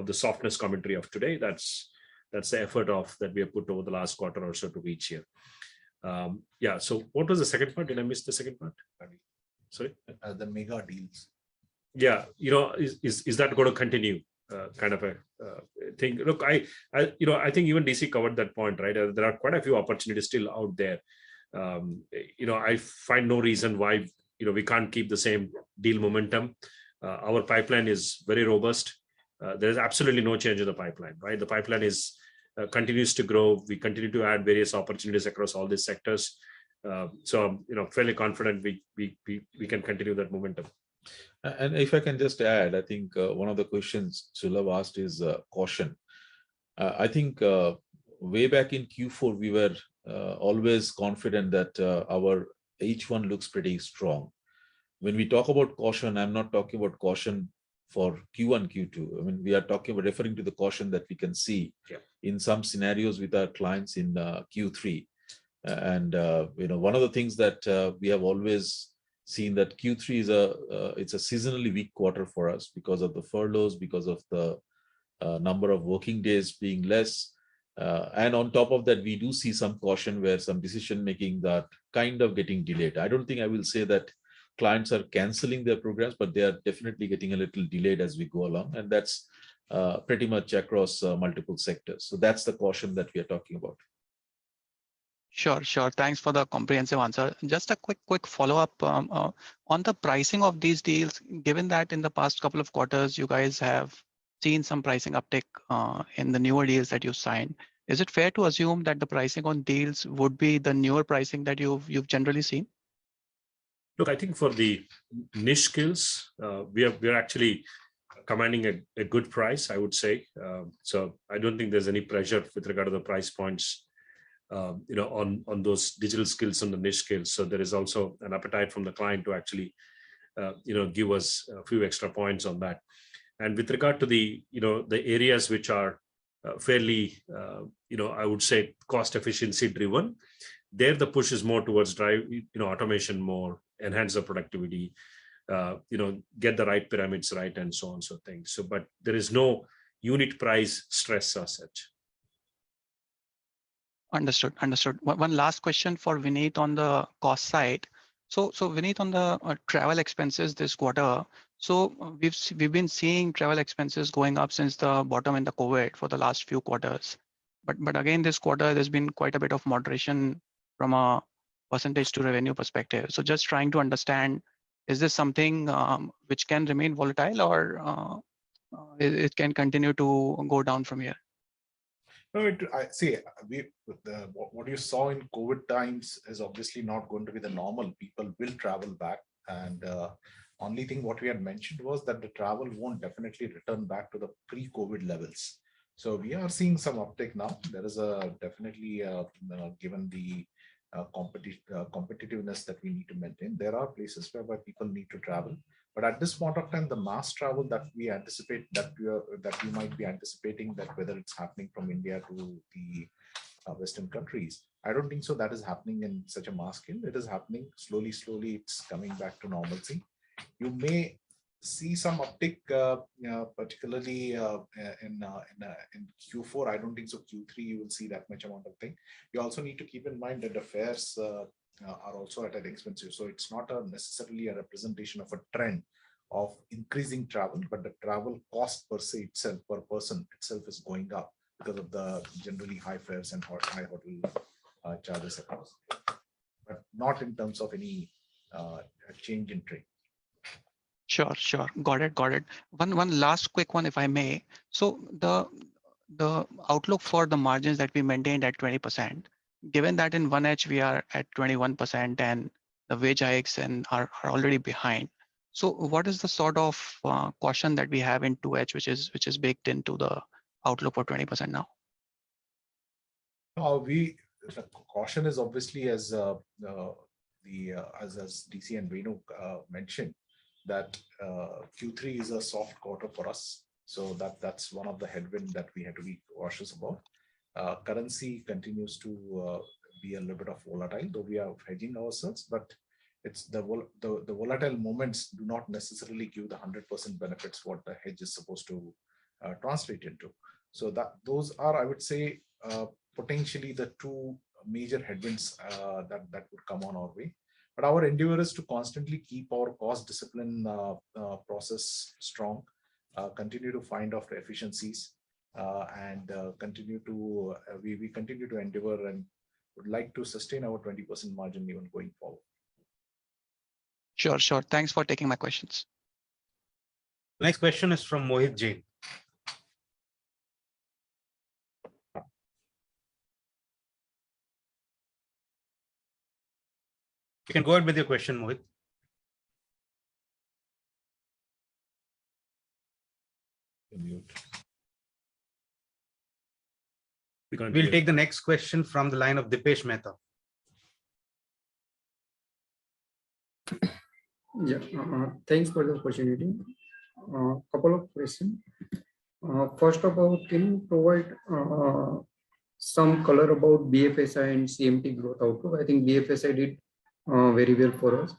the softness commentary of today. That's the effort that we have put over the last quarter or so to reach here. So what was the second part? Did I miss the second part? Sorry? The mega deals. Yeah, is that going to continue? Kind of a thing. Look, I think even DC covered that point, right? There are quite a few opportunities still out there. I find no reason why we can't keep the same deal momentum. Our pipeline is very robust. There is absolutely no change in the pipeline, right? The pipeline is continues to grow. We continue to add various opportunities across all these sectors. So fairly confident we can continue that momentum. And if I can just add, I think one of the questions Sulabh asked is caution. I think way back in Q4, we were always confident that our H1 looks pretty strong. When we talk about caution, I'm not talking about caution for Q1, Q2. I mean, we are referring to the caution that we can see in some scenarios with our clients in Q3. And one of the things that we have always seen that Q3 is it's a seasonally weak quarter for us because of the furloughs, because of the number of working days being less. And on top of that, we do see some caution where some decision making that kind of getting delayed. I don't think I will say that clients are canceling their programs, but they are definitely getting a little delayed as we go along. And that's pretty much across multiple sectors. So that's the caution that we are talking about. Sure. Thanks for the comprehensive answer. Just a quick follow-up on the pricing of these deals, given that in the past couple of quarters, you guys have seen some pricing uptick in the newer deals that you signed. Is it fair to assume that the pricing on deals would be the newer pricing that you've generally seen? Look, I think for the niche skills, we are actually commanding a good price, I would say. So I don't think there's any pressure with regard to the price points on those digital skills and the niche skills. So there is also an appetite from the client to actually, give us a few extra points on that. And with regard to the areas which are fairly, I would say cost efficiency driven, there the push is more towards drive, automation more, enhance the productivity, get the right pyramids right, and so on, so things. So, but there is no unit price stress as such. Understood. One last question for Vineet on the cost side. So Vineet, on the travel expenses this quarter, so we've been seeing travel expenses going up since the bottom in the COVID for the last few quarters. But again, this quarter, there's been quite a bit of moderation from a percentage to revenue perspective. So just trying to understand, is this something which can remain volatile, or it can continue to go down from here? No, I see. What you saw in COVID times is obviously not going to be the normal. People will travel back, and only thing what we had mentioned was that the travel won't definitely return back to the pre-COVID levels. So we are seeing some uptick now. There is definitely given the competitiveness that we need to maintain, there are places where people need to travel. But at this point of time, the mass travel that we anticipate, that we might be anticipating, that whether it's happening from India to the Western countries, I don't think so that is happening in such a mass scale. It is happening slowly. It's coming back to normalcy. You may see some uptick, particularly in Q4. I don't think so. Q3 you will see that much amount of thing. You also need to keep in mind that the fares are also at an expensive. So it's not necessarily a representation of a trend of increasing travel, but the travel cost per se itself, per person itself, is going up because of the generally high fares and high hotel charges across, but not in terms of any change in trade. Sure. Got it. One last quick one, if I may. So the outlook for the margins that we maintained at 20%, given that in 1H we are at 21% and the wage hikes are already behind. So what is the sort of caution that we have in 2H, which is baked into the outlook for 20% now? The caution is obviously as DC and Venu mentioned, that Q3 is a soft quarter for us. So that's one of the headwind that we had to be cautious about. Currency continues to be a little bit of volatile, though we are hedging ourselves, but it's the volatile moments do not necessarily give the 100% benefits what the hedge is supposed to translate into. So those are, I would say, potentially the two major headwinds that would come on our way. But our endeavor is to constantly keep our cost discipline process strong, continue to find out the efficiencies, and continue to we continue to endeavor and would like to sustain our 20% margin even going forward. Sure. Thanks for taking my questions. Next question is from Mohit Jain. You can go ahead with your question, Mohit. We'll take the next question from the line of Dipesh Mehta. Yeah, thanks for the opportunity. Couple of questions. First of all, can you provide some color about BFSI and CMT growth outlook? I think BFSI did very well for us.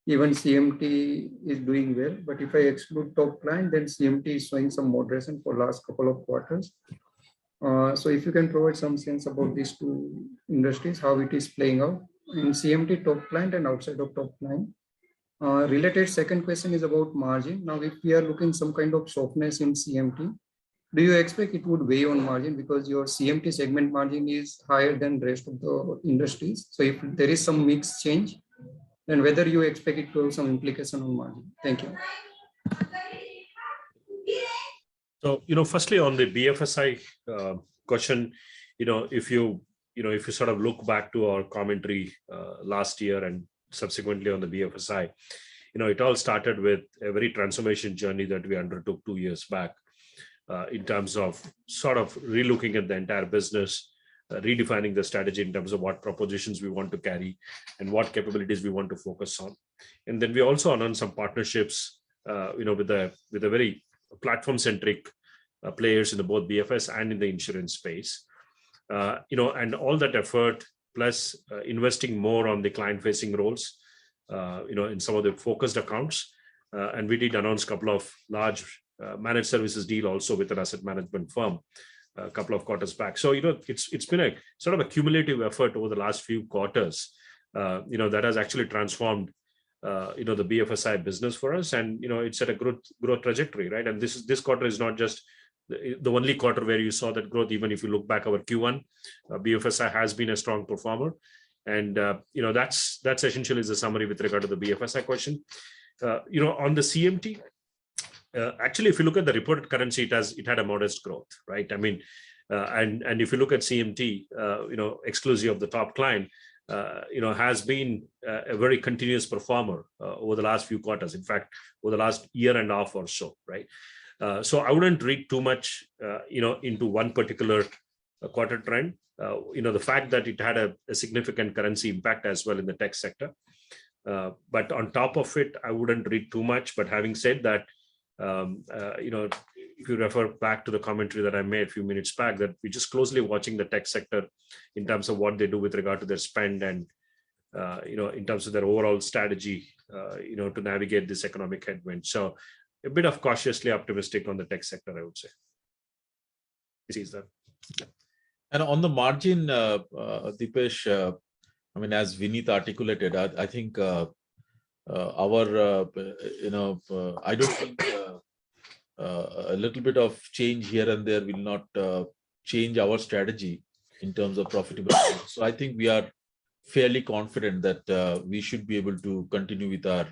Even CMT is doing well, but if I exclude top line, then CMT is showing some moderation for last couple of quarters. So if you can provide some sense about these two industries, how it is playing out in CMT top line and outside of top line. Related second question is about margin. Now, if we are looking some kind of softness in CMT, do you expect it would weigh on margin because your CMT segment margin is higher than the rest of the industries? So if there is some mix change, then whether you expect it to have some implication on margin? Thank you. So, firstly on the BFSI question, if you sort of look back to our commentary last year and subsequently on the BFSI, it all started with a very transformation journey that we undertook 2 years back in terms of sort of relooking at the entire business, redefining the strategy in terms of what propositions we want to carry and what capabilities we want to focus on. And then we also announced some partnerships, with a very platform-centric players in the both BFS and in the insurance space. And all that effort plus investing more on the client-facing roles, in some of the focused accounts. And we did announce a couple of large managed services deal also with an asset management firm a couple of quarters back. So, it's been a sort of a cumulative effort over the last few quarters, that has actually transformed, the BFSI business for us. And, it's at a growth trajectory, right? And this quarter is not just the only quarter where you saw that growth. Even if you look back over Q1, BFSI has been a strong performer. And, that's essentially the summary with regard to the BFSI question. On the CMT, actually, if you look at the reported currency, it had a modest growth, right? I mean, and if you look at CMT, exclusive of the top client, has been a very continuous performer over the last few quarters. In fact, over the last year and a half or so, right? So I wouldn't read too much, into one particular quarter trend. The fact that it had a significant currency impact as well in the tech sector. But on top of it, I wouldn't read too much. But having said that, if you refer back to the commentary that I made a few minutes back, that we're just closely watching the tech sector in terms of what they do with regard to their spend and, in terms of their overall strategy, to navigate this economic headwind. So a bit of cautiously optimistic on the tech sector, I would say. Is that? And on the margin, Dipesh, as Vineet articulated, I think I don't think a little bit of change here and there will not change our strategy in terms of profitability. So I think we are fairly confident that we should be able to continue with our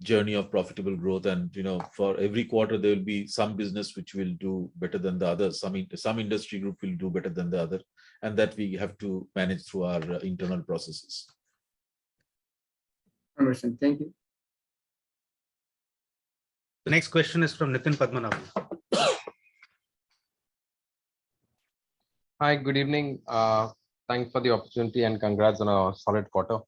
journey of profitable growth. And for every quarter there will be some business which will do better than the others. Some industry group will do better than the other, and that we have to manage through our internal processes. Understand. Thank you. The next question is from Nitin Padmanabhan. Hi, good evening. Thanks for the opportunity and congrats on a solid quarter.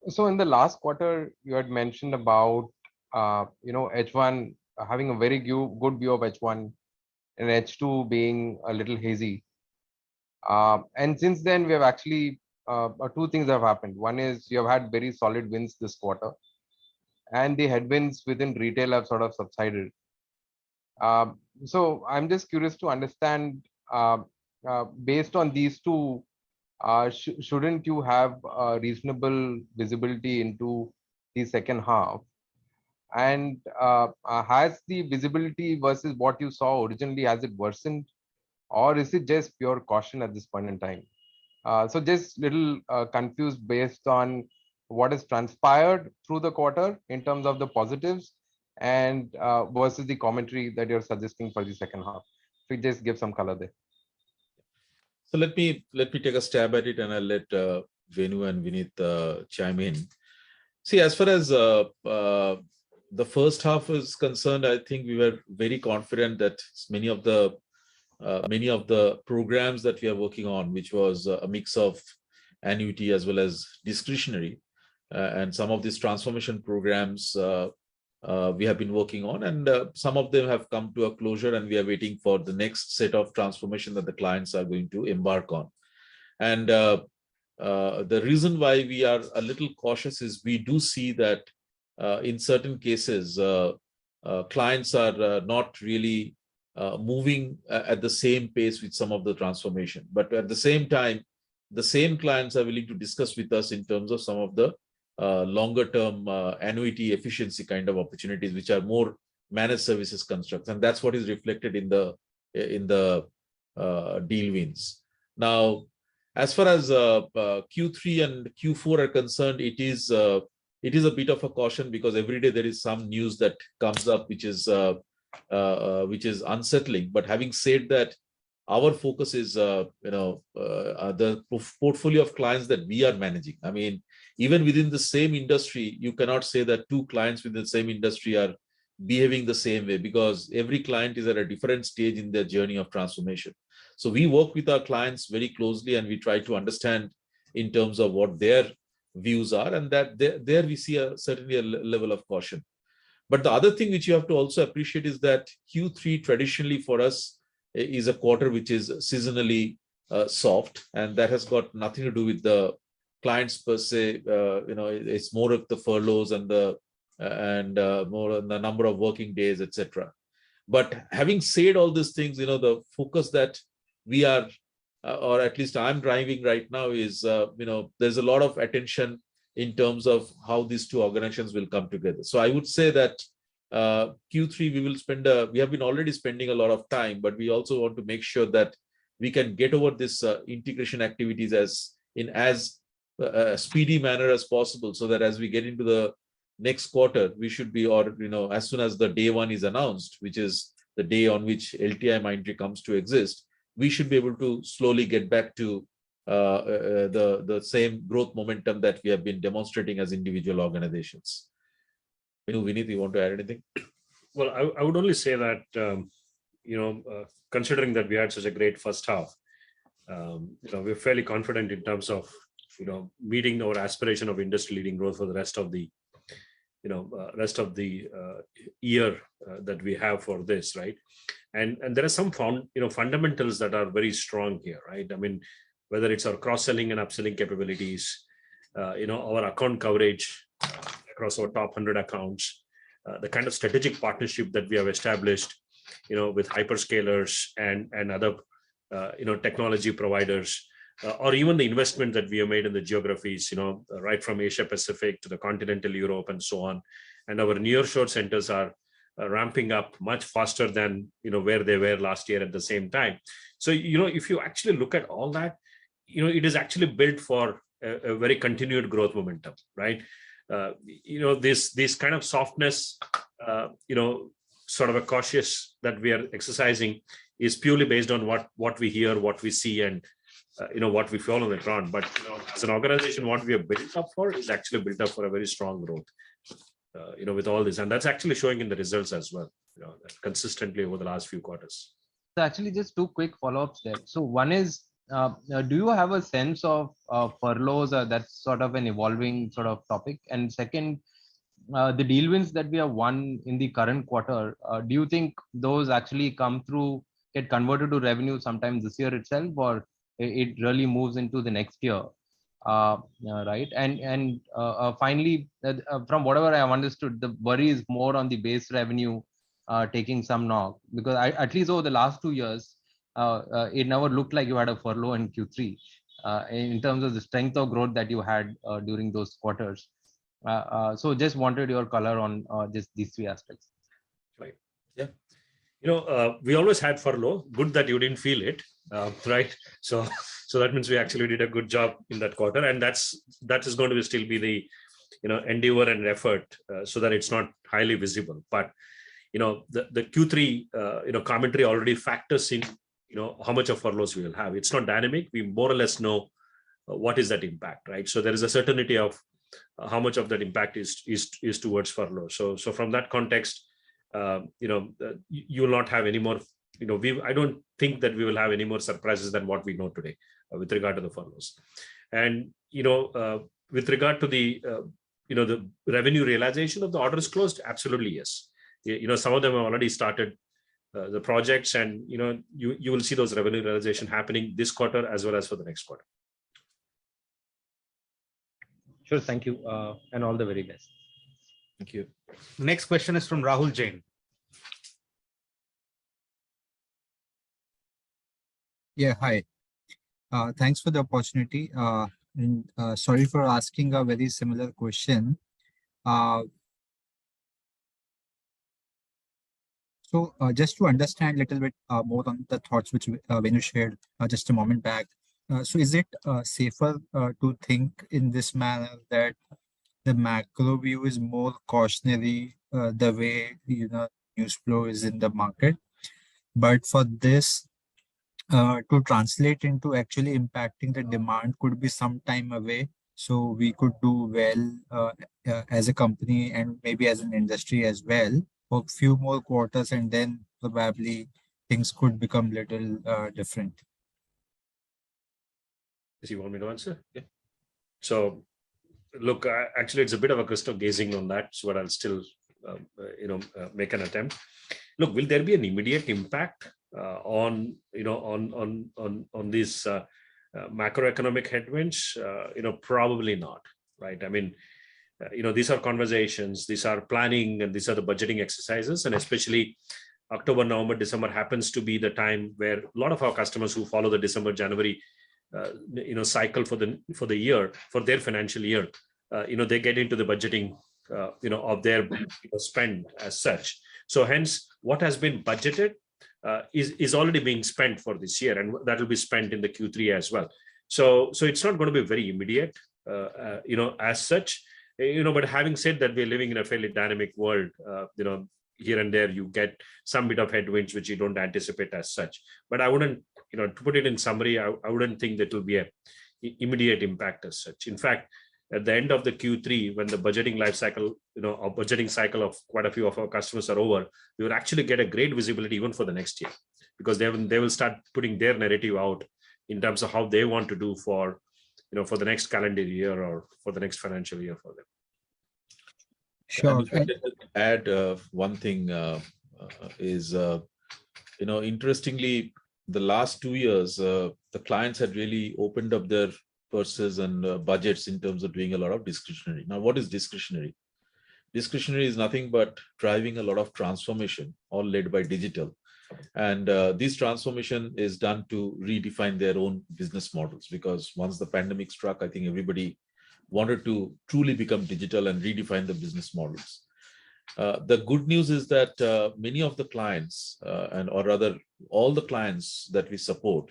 So in the last quarter, you had mentioned about H1 having a very good view of H1 and H2 being a little hazy. And since then, we have actually two things have happened. One is you have had very solid wins this quarter, and the headwinds within retail have sort of subsided. So I'm just curious to understand, based on these two, shouldn't you have reasonable visibility into the second half? And has the visibility versus what you saw originally, has it worsened, or is it just pure caution at this point in time? So just little confused based on what has transpired through the quarter in terms of the positives and versus the commentary that you're suggesting for the second half. If you just give some color there. So let me take a stab at it, and I'll let Venu and Vineet chime in. See, as far as the first half is concerned, I think we were very confident that many of the programs that we are working on, which was a mix of annuity as well as discretionary, and some of these transformation programs we have been working on, and some of them have come to a closure, and we are waiting for the next set of transformation that the clients are going to embark on. And the reason why we are a little cautious is we do see that in certain cases, clients are not really moving at the same pace with some of the transformation. But at the same time, the same clients are willing to discuss with us in terms of some of the longer term annuity efficiency kind of opportunities, which are more managed services constructs. And that's what is reflected in the deal wins. Now, as far as Q3 and Q4 are concerned, it is a bit of a caution, because every day there is some news that comes up which is unsettling. But having said that, our focus is the portfolio of clients that we are managing. I mean, even within the same industry, you cannot say that two clients within the same industry are behaving the same way, because every client is at a different stage in their journey of transformation. So we work with our clients very closely, and we try to understand in terms of what their views are, and that there we see certainly a level of caution. But the other thing which you have to also appreciate is that Q3 traditionally for us is a quarter which is seasonally soft, and that has got nothing to do with the clients per se. It's more of the furloughs and more on the number of working days, etc. But having said all these things, the focus that we are, or at least I'm driving right now, is there's a lot of attention in terms of how these two organizations will come together. So I would say that Q3 we will we have been already spending a lot of time, but we also want to make sure that we can get over this integration activities as speedy manner as possible, so that as we get into the next quarter, we should be, as soon as the day one is announced, which is the day on which LTI Mindtree comes to exist, we should be able to slowly get back to the same growth momentum that we have been demonstrating as individual organizations. Vineet, you want to add anything? Well, I would only say that, considering that we had such a great first half, we're fairly confident in terms of, meeting our aspiration of industry-leading growth for the rest of the, year that we have for this, right? And there are some fundamentals that are very strong here, right? I mean, whether it's our cross-selling and upselling capabilities, our account coverage across our top 100 accounts, the kind of strategic partnership that we have established, with hyperscalers and other, technology providers, or even the investment that we have made in the geographies, right from Asia Pacific to the continental Europe and so on. And our nearshore centers are ramping up much faster than, where they were last year at the same time. So, if you actually look at all that, it is actually built for a very continued growth momentum, right? This kind of softness, sort of a cautious that we are exercising is purely based on what we hear, what we see, and what we feel on the ground. But as an organization, what we are built up for is actually built up for a very strong growth, with all this, and that's actually showing in the results as well, consistently over the last few quarters. So actually, just two quick follow-ups there. So one is, do you have a sense of furloughs? That's sort of an evolving sort of topic. And second, the deal wins that we have won in the current quarter, do you think those actually come through, get converted to revenue sometime this year itself, or it really moves into the next year? Right. And finally, from whatever I have understood, the worry is more on the base revenue taking some knock, because at least over the last 2 years, it never looked like you had a furlough in Q3 in terms of the strength of growth that you had during those quarters. So just wanted your color on just these three aspects. Right. Yeah. We always had furlough. Good that you didn't feel it, right? So that means we actually did a good job in that quarter, and that is going to still be the endeavor and effort so that it's not highly visible. But the Q3 commentary already factors in how much of furloughs we will have. It's not dynamic. We more or less know what is that impact, right? So there is a certainty of how much of that impact is towards furlough. So from that context, you will not have any more. I don't think that we will have any more surprises than what we know today with regard to the furloughs. And with regard to the the revenue realization of the orders closed, absolutely yes. Some of them have already started the projects, and you will see those revenue realization happening this quarter as well as for the next quarter. Sure, thank you, and all the very best. Thank you. The next question is from Rahul Jain. Yeah, hi. Thanks for the opportunity. And sorry for asking a very similar question. So just to understand a little bit more on the thoughts which Venu shared just a moment back. So is it safer to think in this manner that the macro view is more cautionary the way news flow is in the market, but for this to translate into actually impacting the demand could be some time away, so we could do well as a company and maybe as an industry as well for a few more quarters, and then probably things could become little different. Does you want me to answer? Yeah. So look, actually it's a bit of a crystal gazing on that, so but I'll still make an attempt. Look, will there be an immediate impact on these macroeconomic headwinds? Probably not, right? I mean, these are conversations, these are planning, and these are the budgeting exercises, and especially October, November, December happens to be the time where a lot of our customers who follow the December, January cycle for the year, for their financial year, they get into the budgeting of their spend as such. So hence what has been budgeted is already being spent for this year, and that will be spent in the Q3 as well. So it's not going to be very immediate as such, but having said that, we're living in a fairly dynamic world. Here and there you get some bit of headwinds which you don't anticipate as such, but I wouldn't, to put it in summary, I wouldn't think that will be a immediate impact as such. In fact, at the end of the Q3, when the budgeting life cycle, or budgeting cycle of quite a few of our customers are over, we will actually get a great visibility even for the next year, because they will start putting their narrative out in terms of how they want to do for the next calendar year or for the next financial year for them. Sure. Add one thing is, interestingly, the last 2 years, the clients had really opened up their purses and budgets in terms of doing a lot of discretionary. Now, what is discretionary? Discretionary is nothing but driving a lot of transformation, all led by digital. And this transformation is done to redefine their own business models, because once the pandemic struck, I think everybody wanted to truly become digital and redefine the business models. The good news is that many of the clients, or rather all the clients that we support,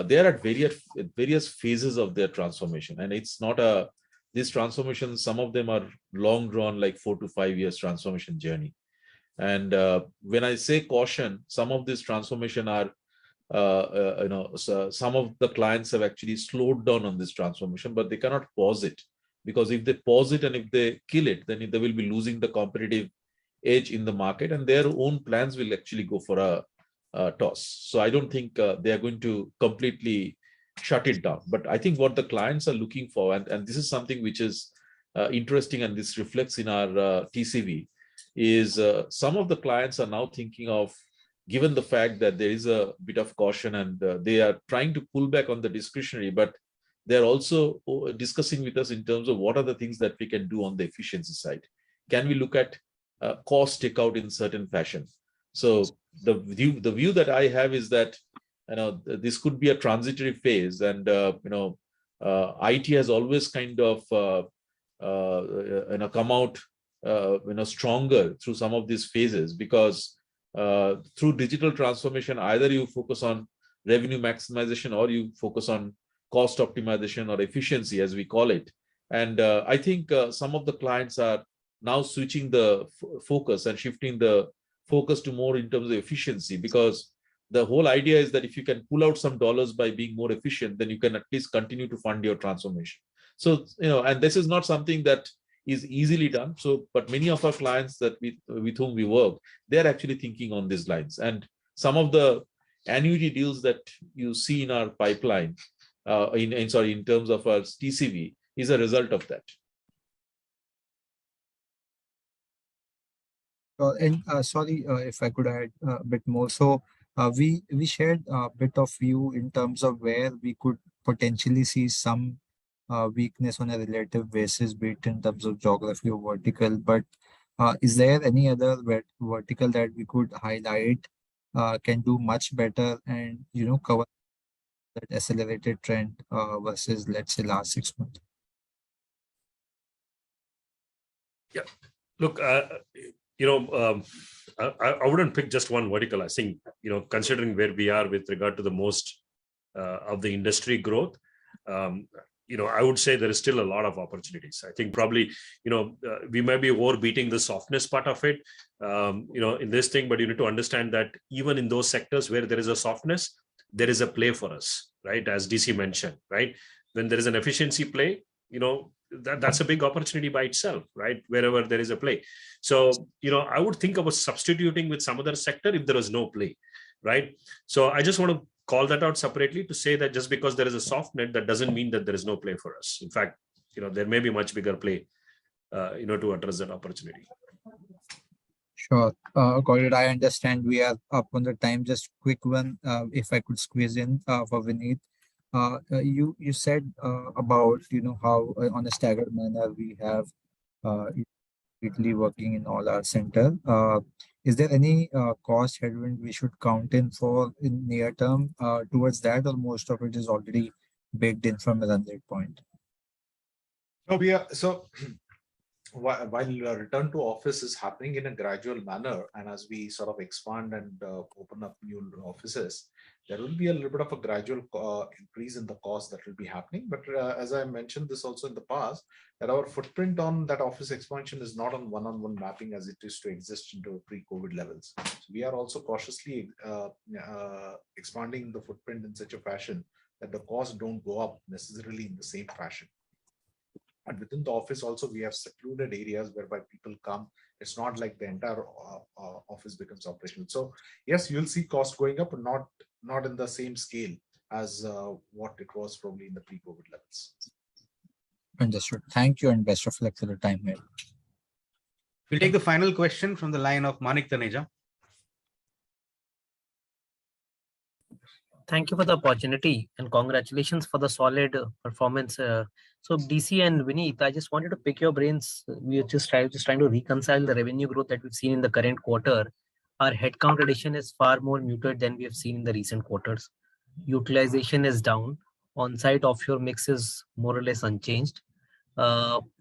they are at various phases of their transformation. And it's not this transformation, some of them are long drawn, like 4 to 5 years transformation journey. And when I say caution, some of this transformation are, so some of the clients have actually slowed down on this transformation, but they cannot pause it, because if they pause it and if they kill it, then they will be losing the competitive edge in the market, and their own plans will actually go for a toss. So I don't think they are going to completely shut it down. But I think what the clients are looking for, and this is something which is interesting, and this reflects in our TCV, is some of the clients are now thinking of, given the fact that there is a bit of caution and they are trying to pull back on the discretionary, but they're also discussing with us in terms of what are the things that we can do on the efficiency side. Can we look at cost takeout in certain fashion? So the view that I have is that this could be a transitory phase, and IT has always kind of come out stronger through some of these phases, because through digital transformation, either you focus on revenue maximization or you focus on cost optimization or efficiency, as we call it. And I think some of the clients are now switching the focus and shifting the focus to more in terms of efficiency, because the whole idea is that if you can pull out some dollars by being more efficient, then you can at least continue to fund your transformation. So, and this is not something that is easily done. So, but many of our clients that with whom we work, they're actually thinking on these lines. And some of the annuity deals that you see in our pipeline, in terms of our TCV, is a result of that. Sorry, if I could add a bit more. So we shared a bit of view in terms of where we could potentially see some weakness on a relative basis, be it in terms of geography or vertical. But is there any other vertical that we could highlight can do much better and cover that accelerated trend versus, let's say, last 6 months? Yeah, look, I wouldn't pick just one vertical. I think, considering where we are with regard to the most of the industry growth, I would say there is still a lot of opportunities. I think probably, we might be overbeating the softness part of it, in this thing, but you need to understand that even in those sectors where there is a softness, there is a play for us, right? As DC mentioned, right? When there is an efficiency play, that's a big opportunity by itself, right? Wherever there is a play. So, I would think about substituting with some other sector if there is no play, right? So I just want to call that out separately to say that just because there is a soft net, that doesn't mean that there is no play for us. In fact, there may be much bigger play, to address that opportunity. Sure. Got it. I understand we are up on the time. Just quick one, if I could squeeze in for Vineet. You said about how on a staggered manner we have weekly working in all our center. Is there any cost headwind we should count in for in near term towards that, or most of it is already baked in from a run rate point? So while return to office is happening in a gradual manner, and as we sort of expand and open up new offices, there will be a little bit of a gradual increase in the cost that will be happening. But as I mentioned this also in the past, that our footprint on that office expansion is not on one-on-one mapping as it used to exist into pre-COVID levels. So we are also cautiously expanding the footprint in such a fashion that the costs don't go up necessarily in the same fashion. And within the office also, we have secluded areas whereby people come. It's not like the entire office becomes operational. So yes, you'll see cost going up, but not in the same scale as what it was probably in the pre-COVID levels. Understood. Thank you, and best of luck for the time here. We'll take the final question from the line of Manik Taneja. Thank you for the opportunity and congratulations for the solid performance. So DC and Vineet, I just wanted to pick your brains. We are just trying to reconcile the revenue growth that we've seen in the current quarter. Our headcount addition is far more muted than we have seen in the recent quarters. Utilization is down. On-site offshore mix is more or less unchanged.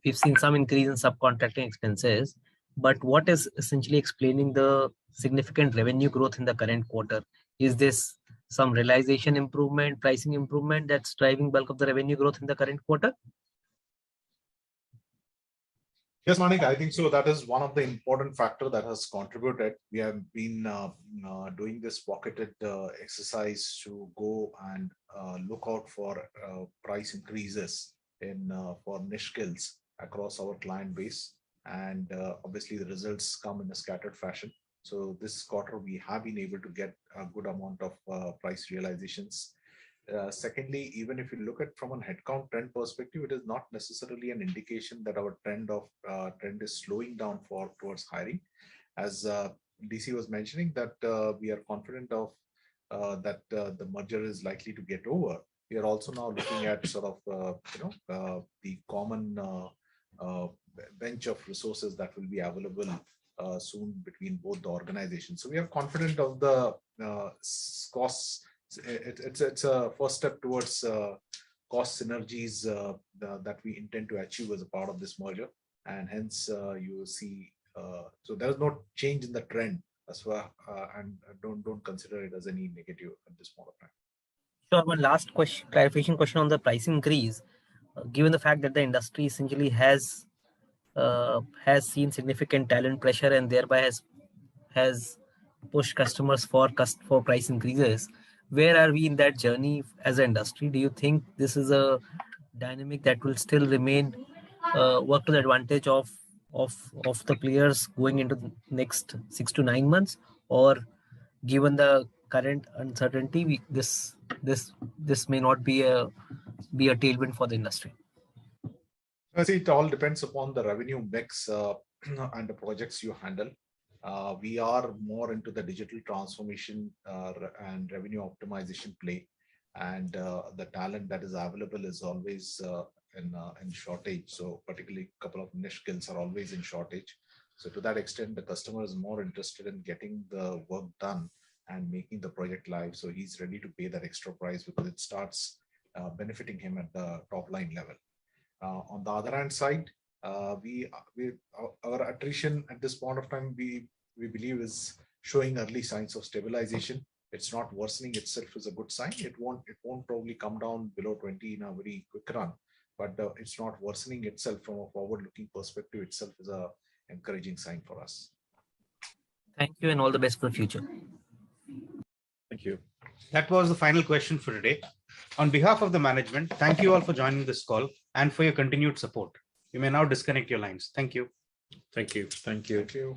We've seen some increase in subcontracting expenses. But what is essentially explaining the significant revenue growth in the current quarter? Is this some realization improvement, pricing improvement that's driving bulk of the revenue growth in the current quarter? Yes, Manik, I think so. That is one of the important factors that has contributed. We have been doing this pocketed exercise to go and look out for price increases for niche skills across our client base. And obviously the results come in a scattered fashion. So this quarter, we have been able to get a good amount of price realizations. Secondly, even if you look at from a headcount trend perspective, it is not necessarily an indication that our trend is slowing down towards hiring. As DC was mentioning, that we are confident of that the merger is likely to get over. We are also now looking at sort of the common bench of resources that will be available soon between both the organizations. So we are confident of the costs. It's a first step towards cost synergies that we intend to achieve as a part of this merger, and hence you will see. So there is no change in the trend as well, and don't consider it as any negative at this point of time. Sure. One last question, clarification question on the price increase. Given the fact that the industry essentially has seen significant talent pressure and thereby has pushed customers for price increases, where are we in that journey as an industry? Do you think this is a dynamic that will still remain work to the advantage of the players going into the next 6 to 9 months, or given the current uncertainty, this may not be a tailwind for the industry? I see it all depends upon the revenue mix and the projects you handle. We are more into the digital transformation and revenue optimization play, and the talent that is available is always in shortage. So particularly a couple of niche skills are always in shortage. So to that extent, the customer is more interested in getting the work done and making the project live. So he's ready to pay that extra price because it starts benefiting him at the top line level. On the other hand side, our attrition at this point of time, we believe is showing early signs of stabilization. It's not worsening itself is a good sign. It won't probably come down below 20 in a very quick run, but it's not worsening itself from a forward-looking perspective itself is a encouraging sign for us. Thank you, and all the best for the future. Thank you. That was the final question for today. On behalf of the management, thank you all for joining this call and for your continued support. You may now disconnect your lines. Thank you. Thank you. Thank you. Thank you.